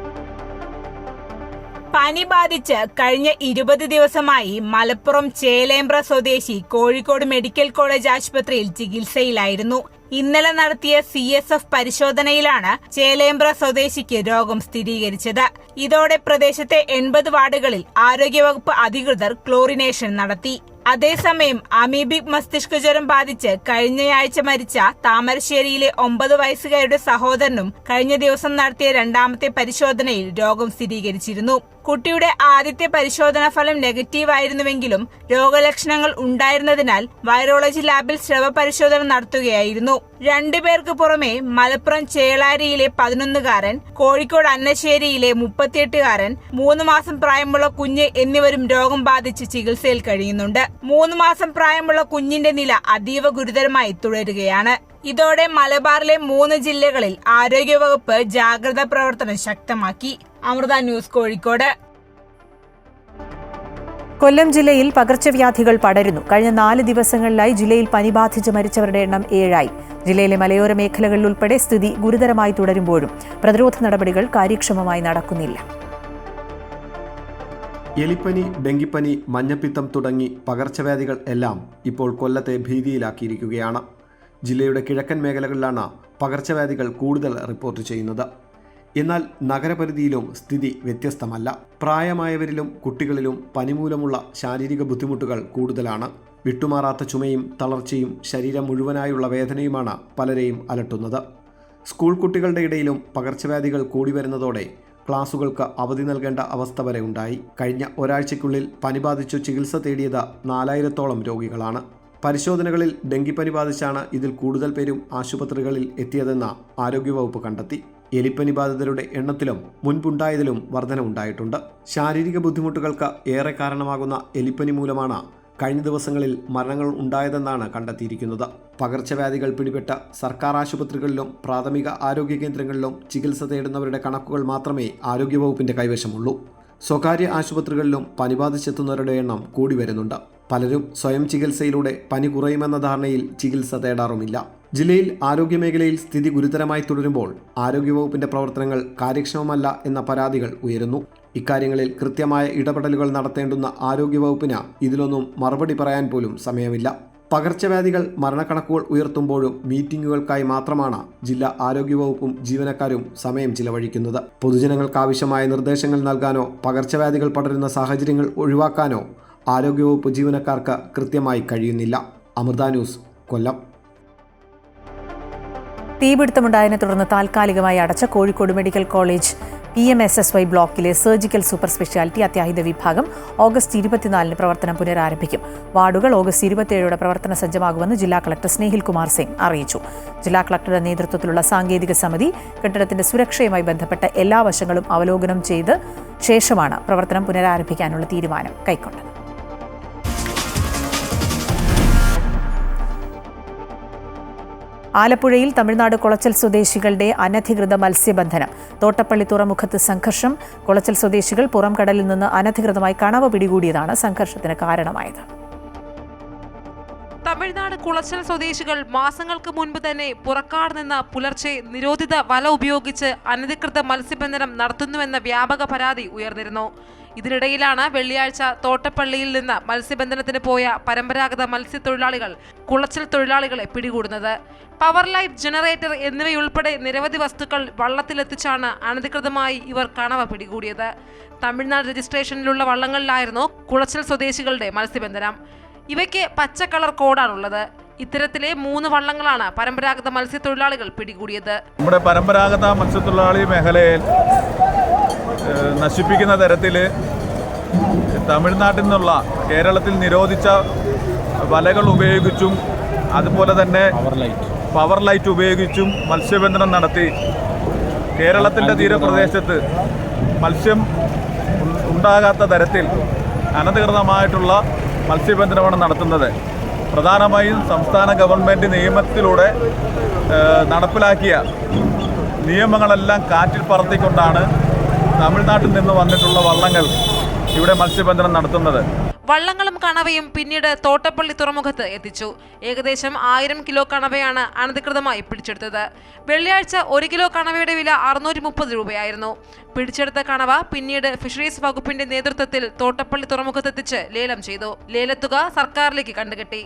പനി ബാധിച്ച് കഴിഞ്ഞ 20 ദിവസമായി മലപ്പുറം ചേലേമ്പ്ര സ്വദേശി കോഴിക്കോട് മെഡിക്കൽ കോളേജ് ആശുപത്രിയിൽ ചികിത്സയിലായിരുന്നു. ഇന്നലെ നടത്തിയ CSF പരിശോധനയിലാണ് ചേലേമ്പ്ര സ്വദേശിക്ക് രോഗം സ്ഥിരീകരിച്ചത്. ഇതോടെ പ്രദേശത്തെ 80 വാർഡുകളിൽ ആരോഗ്യവകുപ്പ് അധികൃതർ ക്ലോറിനേഷൻ നടത്തി. അതേസമയം അമീബിക് മസ്തിഷ്ക ജ്വരം ബാധിച്ച് കഴിഞ്ഞയാഴ്ച മരിച്ച താമരശ്ശേരിയിലെ 9 വയസ്സുകാരുടെ സഹോദരനും കഴിഞ്ഞ ദിവസം നടത്തിയ 2ാമത്തെ പരിശോധനയിൽ രോഗം സ്ഥിരീകരിച്ചിരുന്നു. കുട്ടിയുടെ ആദ്യത്തെ പരിശോധനാ ഫലം നെഗറ്റീവ് ആയിരുന്നുവെങ്കിലും രോഗലക്ഷണങ്ങൾ ഉണ്ടായിരുന്നതിനാൽ വൈറോളജി ലാബിൽ സ്രവ പരിശോധന നടത്തുകയായിരുന്നു. 2 പേർക്ക് പുറമെ മലപ്പുറം ചേളാരിയിലെ 11-കാരൻ, കോഴിക്കോട് അന്നശ്ശേരിയിലെ 38-കാരൻ, 3 മാസം പ്രായമുള്ള കുഞ്ഞ് എന്നിവരും രോഗം ബാധിച്ച് ചികിത്സയിൽ കഴിയുന്നുണ്ട്. 3 മാസം പ്രായമുള്ള കുഞ്ഞിന്റെ നില അതീവ ഗുരുതരമായി തുടരുകയാണ്. ഇതോടെ മലബാറിലെ 3 ജില്ലകളിൽ ആരോഗ്യവകുപ്പ് ജാഗ്രതാ പ്രവർത്തനം ശക്തമാക്കി. അമൃത ന്യൂസ്, കോഴിക്കോട്. കൊല്ലം ജില്ലയിൽ പകർച്ചവ്യാധികൾ പടരുന്നു. കഴിഞ്ഞ 4 ദിവസങ്ങളിലായി ജില്ലയിൽ പനി ബാധിച്ച് മരിച്ചവരുടെ എണ്ണം 7ആയി. ജില്ലയിലെ മലയോര മേഖലകളിൽ ഉൾപ്പെടെ സ്ഥിതി ഗുരുതരമായി തുടരുമ്പോഴും പ്രതിരോധ നടപടികൾ കാര്യക്ഷമമായി നടക്കുന്നില്ല. എലിപ്പനി, ഡെങ്കിപ്പനി, മഞ്ഞപ്പിത്തം തുടങ്ങി പകർച്ചവ്യാധികൾ എല്ലാം ഇപ്പോൾ കൊല്ലത്തെ ഭീതിയിലാക്കിയിരിക്കുകയാണ്. ജില്ലയുടെ കിഴക്കൻ മേഖലകളിലാണ് പകർച്ചവ്യാധികൾ കൂടുതൽ റിപ്പോർട്ട് ചെയ്യുന്നത്. എന്നാൽ നഗരപരിധിയിലും സ്ഥിതി വ്യത്യസ്തമല്ല. പ്രായമായവരിലും കുട്ടികളിലും പനി മൂലമുള്ള ശാരീരിക ബുദ്ധിമുട്ടുകൾ കൂടുതലാണ്. വിട്ടുമാറാത്ത ചുമയും തളർച്ചയും ശരീരം മുഴുവനായുള്ള വേദനയുമാണ് പലരെയും അലട്ടുന്നത്. സ്കൂൾ കുട്ടികളുടെ ഇടയിലും പകർച്ചവ്യാധികൾ കൂടി വരുന്നതോടെ ക്ലാസുകൾക്ക് അവധി നൽകേണ്ട അവസ്ഥ വരെ ഉണ്ടായി. കഴിഞ്ഞ ഒരാഴ്ചയ്ക്കുള്ളിൽ പനി ബാധിച്ചു ചികിത്സ തേടിയത് 4000-ഓളം രോഗികളാണ്. പരിശോധനകളിൽ ഡെങ്കിപ്പനി ബാധിച്ചാണ് ഇതിൽ കൂടുതൽ പേരും ആശുപത്രികളിൽ എത്തിയതെന്ന് ആരോഗ്യവകുപ്പ് കണ്ടെത്തി. എലിപ്പനി ബാധിതരുടെ എണ്ണത്തിലും മുൻപുണ്ടായതിലും വർധനവുണ്ടായിട്ടുണ്ട്. ശാരീരിക ബുദ്ധിമുട്ടുകൾക്ക് ഏറെ കാരണമാകുന്ന എലിപ്പനി മൂലമാണ് കഴിഞ്ഞ ദിവസങ്ങളിൽ മരണങ്ങൾ ഉണ്ടായതെന്നാണ് കണ്ടെത്തിയിരിക്കുന്നത്. പകർച്ചവ്യാധികൾ പിടിപെട്ട സർക്കാർ ആശുപത്രികളിലും പ്രാഥമിക ആരോഗ്യ കേന്ദ്രങ്ങളിലും ചികിത്സ തേടുന്നവരുടെ കണക്കുകൾ മാത്രമേ ആരോഗ്യവകുപ്പിന്റെ കൈവശമുള്ളൂ. സ്വകാര്യ ആശുപത്രികളിലും പനി ബാധിച്ചെത്തുന്നവരുടെ എണ്ണം കൂടി വരുന്നുണ്ട്. പലരും സ്വയം ചികിത്സയിലൂടെ പനി കുറയുമെന്ന ധാരണയിൽ ചികിത്സ തേടാറുമില്ല. ജില്ലയിൽ ആരോഗ്യമേഖലയിൽ സ്ഥിതി ഗുരുതരമായി തുടരുമ്പോൾ ആരോഗ്യവകുപ്പിന്റെ പ്രവർത്തനങ്ങൾ കാര്യക്ഷമമല്ല എന്ന പരാതികൾ ഉയരുന്നു. ഇക്കാര്യങ്ങളിൽ കൃത്യമായ ഇടപെടലുകൾ നടത്തേണ്ടുന്ന ആരോഗ്യവകുപ്പിന് ഇതിലൊന്നും മറുപടി പറയാൻ പോലും സമയമില്ല. പകർച്ചവ്യാധികൾ മരണക്കണക്കുകൾ ഉയർത്തുമ്പോഴും മീറ്റിംഗുകൾക്കായി മാത്രമാണ് ജില്ലാ ആരോഗ്യവകുപ്പും ജീവനക്കാരും സമയം ചിലവഴിക്കുന്നത്. പൊതുജനങ്ങൾക്കാവശ്യമായ നിർദ്ദേശങ്ങൾ നൽകാനോ പകർച്ചവ്യാധികൾ പടരുന്ന സാഹചര്യങ്ങൾ ഒഴിവാക്കാനോ ആരോഗ്യവകുപ്പ് ജീവനക്കാർക്ക് കൃത്യമായി കഴിയുന്നില്ല. അമൃത ന്യൂസ്, കൊല്ലം. തീപിടുത്തമുണ്ടായതിനെ തുടർന്ന് താൽക്കാലികമായി അടച്ച കോഴിക്കോട് മെഡിക്കൽ കോളേജ് PMSSY ബ്ലോക്കിലെ സർജിക്കൽ സൂപ്പർ സ്പെഷ്യാലിറ്റി അത്യാഹിത വിഭാഗം ഓഗസ്റ്റ് 24-ന് പ്രവർത്തനം പുനരാരംഭിക്കും. വാർഡുകൾ ഓഗസ്റ്റ് 27-ഓടെ പ്രവർത്തന സജ്ജമാകുമെന്ന് ജില്ലാ കളക്ടർ സ്നേഹിൽ കുമാർ സിംഗ് അറിയിച്ചു. ജില്ലാ കളക്ടറുടെ നേതൃത്വത്തിലുള്ള സാങ്കേതിക സമിതി കെട്ടിടത്തിന്റെ സുരക്ഷയുമായി ബന്ധപ്പെട്ട എല്ലാ വശങ്ങളും അവലോകനം ചെയ്ത് ശേഷമാണ് പ്രവർത്തനം പുനരാരംഭിക്കാനുള്ള തീരുമാനം കൈക്കൊണ്ടത്. ആലപ്പുഴയിൽ തമിഴ്നാട് കുളച്ചൽ സ്വദേശികളുടെ അനധികൃത മത്സ്യബന്ധനം. തോട്ടപ്പള്ളി തുറമുഖത്ത് സംഘർഷം. കുളച്ചൽ സ്വദേശികൾ പുറം കടലിൽ നിന്ന് അനധികൃതമായി കണവ പിടികൂടിയതാണ് സംഘർഷത്തിന് കാരണമായത്. തമിഴ്നാട് കുളച്ചൽ സ്വദേശികൾ മാസങ്ങൾക്ക് മുൻപ് തന്നെ പുറക്കാട് നിന്ന് പുലർച്ചെ നിരോധിത വല ഉപയോഗിച്ച് അനധികൃത മത്സ്യബന്ധനം നടത്തുന്നുവെന്ന വ്യാപക പരാതി ഉയർന്നിരുന്നു. ഇതിനിടയിലാണ് വെള്ളിയാഴ്ച തോട്ടപ്പള്ളിയിൽ നിന്ന് മത്സ്യബന്ധനത്തിന് പോയ പരമ്പരാഗത മത്സ്യത്തൊഴിലാളികൾ കുളച്ചൽ തൊഴിലാളികളെ പിടികൂടുന്നത്. പവർ ലൈറ്റ്, ജനറേറ്റർ എന്നിവയുൾപ്പെടെ നിരവധി വസ്തുക്കൾ വള്ളത്തിലെത്തിച്ചാണ് അനധികൃതമായി ഇവർ കണവ പിടികൂടിയത്. തമിഴ്നാട് രജിസ്ട്രേഷനിലുള്ള വള്ളങ്ങളിലായിരുന്നു കുളച്ചൽ സ്വദേശികളുടെ മത്സ്യബന്ധനം. ഇവയ്ക്ക് പച്ച കളർ കോഡാണുള്ളത്. ഇത്തരത്തിലെ 3 വള്ളങ്ങളാണ് പരമ്പരാഗത മത്സ്യത്തൊഴിലാളികൾ പിടികൂടിയത്. നമ്മുടെ പരമ്പരാഗത മത്സ്യത്തൊഴിലാളി മേഖലയിൽ നശിപ്പിക്കുന്ന തരത്തിൽ തമിഴ്നാട്ടിൽ നിന്നുള്ള കേരളത്തിൽ നിരോധിച്ച വലകൾ ഉപയോഗിച്ചും അതുപോലെ തന്നെ പവർ ലൈറ്റ് ഉപയോഗിച്ചും മത്സ്യബന്ധനം നടത്തി കേരളത്തിൻ്റെ തീരപ്രദേശത്ത് മത്സ്യം ഉണ്ടാകാത്ത തരത്തിൽ അനധികൃതമായിട്ടുള്ള മത്സ്യബന്ധനമാണ് നടത്തുന്നത്. പ്രധാനമായും സംസ്ഥാന ഗവൺമെൻറ് നിയമത്തിലൂടെ നടപ്പിലാക്കിയ നിയമങ്ങളെല്ലാം കാറ്റിൽ പറത്തിക്കൊണ്ടാണ് തമിഴ്നാട്ടിൽ നിന്ന് വന്നിട്ടുള്ള വള്ളങ്ങൾ ഇവിടെ മത്സ്യബന്ധനം നടത്തുന്നത്. വള്ളങ്ങളും കണവയും പിന്നീട് തോട്ടപ്പള്ളി തുറമുഖത്ത് എത്തിച്ചു. ഏകദേശം 1000 കിലോ കണവയാണ് അനധികൃതമായി പിടിച്ചെടുത്തത്. വെള്ളിയാഴ്ച 1 കിലോ കണവയുടെ വില 630 രൂപയായിരുന്നു. പിടിച്ചെടുത്ത കണവ പിന്നീട് ഫിഷറീസ് വകുപ്പിന്റെ നേതൃത്വത്തിൽ തോട്ടപ്പള്ളി തുറമുഖത്തെത്തിച്ച് ലേലം ചെയ്തു. ലേലത്തുക സർക്കാരിലേക്ക് കണ്ടുകെട്ടി.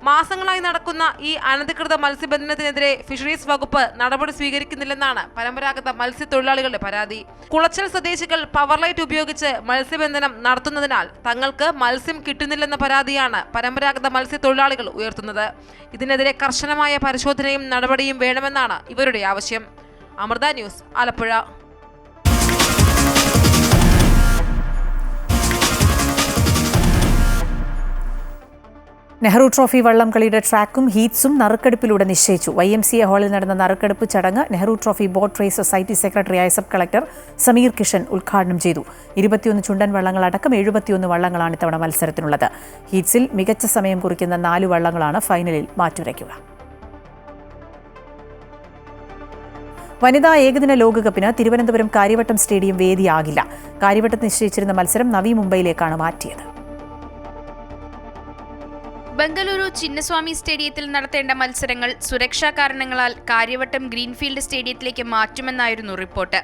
മാസങ്ങളായി നടക്കുന്ന ഈ അനധികൃത മത്സ്യബന്ധനത്തിനെതിരെ ഫിഷറീസ് വകുപ്പ് നടപടി സ്വീകരിക്കുന്നില്ലെന്നാണ് പരമ്പരാഗത മത്സ്യത്തൊഴിലാളികളുടെ പരാതി. കുളച്ചൽ സ്വദേശികൾ പവർ ലൈറ്റ് ഉപയോഗിച്ച് മത്സ്യബന്ധനം നടത്തുന്നതിനാൽ തങ്ങൾക്ക് മത്സ്യം കിട്ടുന്നില്ലെന്ന പരാതിയാണ് പരമ്പരാഗത മത്സ്യത്തൊഴിലാളികൾ ഉയർത്തുന്നത്. ഇതിനെതിരെ കർശനമായ പരിശോധനയും നടപടിയും വേണമെന്നാണ് ഇവരുടെ ആവശ്യം. അമൃത ന്യൂസ്, ആലപ്പുഴ. നെഹ്റു ട്രോഫി വള്ളംകളിയുടെ ട്രാക്കും ഹീറ്റ്സും നറുക്കെടുപ്പിലൂടെ നിശ്ചയിച്ചു. YMCA ഹാളിൽ നടന്ന നറുക്കെടുപ്പ് ചടങ്ങ് Nehru trophy boat race society സെക്രട്ടറിയായ സബ് കളക്ടർ സമീർ കിഷൻ ഉദ്ഘാടനം ചെയ്തു. 21 ചുണ്ടൻ വള്ളങ്ങളടക്കം 71 വള്ളങ്ങളാണ് ഇത്തവണ മത്സരത്തിനുള്ളത്. ഹീറ്റ്സിൽ മികച്ച സമയം കുറിക്കുന്ന 4 വള്ളങ്ങളാണ് ഫൈനലിൽ മാറ്റുരയ്ക്കുക. വനിതാ ഏകദിന ലോകകപ്പിന് തിരുവനന്തപുരം കാര്യവട്ടം സ്റ്റേഡിയം വേദിയാകില്ല. കാര്യവട്ടത്ത് നിശ്ചയിച്ചിരുന്ന മത്സരം നവി മുംബൈയിലേക്കാണ് മാറ്റിയത്. ബംഗളൂരു ചിന്നസ്വാമി സ്റ്റേഡിയത്തിൽ നടത്തേണ്ട മത്സരങ്ങൾ സുരക്ഷാ കാരണങ്ങളാൽ കാര്യവട്ടം ഗ്രീൻഫീൽഡ് സ്റ്റേഡിയത്തിലേക്ക് മാറ്റുമെന്നായിരുന്നു റിപ്പോർട്ട്.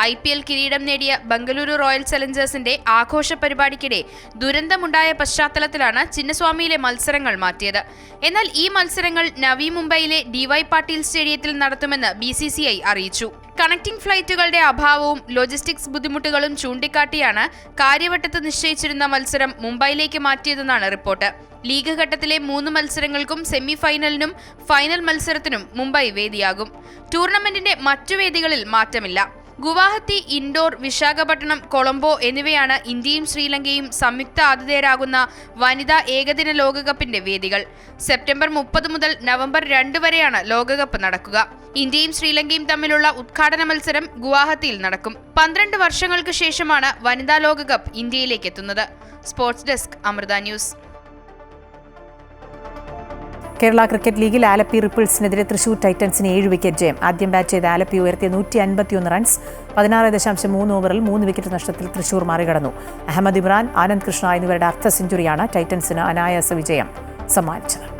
IPL കിരീടം നേടിയ ബംഗളൂരു റോയൽ ചലഞ്ചേഴ്സിന്റെ ആഘോഷ പരിപാടിക്കിടെ ദുരന്തമുണ്ടായ പശ്ചാത്തലത്തിലാണ് ചിന്നസ്വാമിയിലെ മത്സരങ്ങൾ മാറ്റിയത്. എന്നാൽ ഈ മത്സരങ്ങൾ നവി മുംബൈയിലെ DY പാട്ടീൽ സ്റ്റേഡിയത്തിൽ നടത്തുമെന്ന് BCCI അറിയിച്ചു. കണക്റ്റിംഗ് ഫ്ലൈറ്റുകളുടെ അഭാവവും ലോജിസ്റ്റിക്സ് ബുദ്ധിമുട്ടുകളും ചൂണ്ടിക്കാട്ടിയാണ് കാര്യവട്ടത്ത് നിശ്ചയിച്ചിരുന്ന മത്സരം മുംബൈയിലേക്ക് മാറ്റിയതെന്നാണ് റിപ്പോർട്ട്. ലീഗ് ഘട്ടത്തിലെ 3 മത്സരങ്ങൾക്കും സെമി ഫൈനലിനും ഫൈനൽ മത്സരത്തിനും മുംബൈ വേദിയാകും. ടൂർണമെന്റിന്റെ മറ്റു വേദികളിൽ മാറ്റമില്ല. ഗുവാഹത്തി, ഇൻഡോർ, വിശാഖപട്ടണം, കൊളംബോ എന്നിവയാണ് ഇന്ത്യയും ശ്രീലങ്കയും സംയുക്ത ആതിഥേയരാകുന്ന വനിതാ ഏകദിന ലോകകപ്പിന്റെ വേദികൾ. സെപ്റ്റംബർ 30 മുതൽ നവംബർ 2 വരെയാണ് ലോകകപ്പ് നടക്കുക. ഇന്ത്യയും ശ്രീലങ്കയും തമ്മിലുള്ള ഉദ്ഘാടന മത്സരം ഗുവാഹത്തിയിൽ നടക്കും. 12 വർഷങ്ങൾക്ക് ശേഷമാണ് വനിതാ ലോകകപ്പ് ഇന്ത്യയിലേക്ക് എത്തുന്നത്. Sports desk, Amrita news. Kerala cricket ലീഗിൽ ആലപ്പി റിപ്പിൾസിനെതിരെ തൃശൂർ ടൈറ്റൻസിന് 7 വിക്കറ്റ് ജയം. ആദ്യം ബാറ്റ് ചെയ്ത ആലപ്പി ഉയർത്തിയ 151 റൺസ് 16.3 ഓവറിൽ 3 വിക്കറ്റ് നഷ്ടത്തിൽ തൃശൂർ മറികടന്നു. അഹമ്മദ് ഇമ്രാൻ, ആനന്ദ് കൃഷ്ണ എന്നിവരുടെ അർദ്ധ സെഞ്ചുറിയാണ് ടൈറ്റൻസിന് അനായാസ വിജയം സമ്മാനിച്ചത്.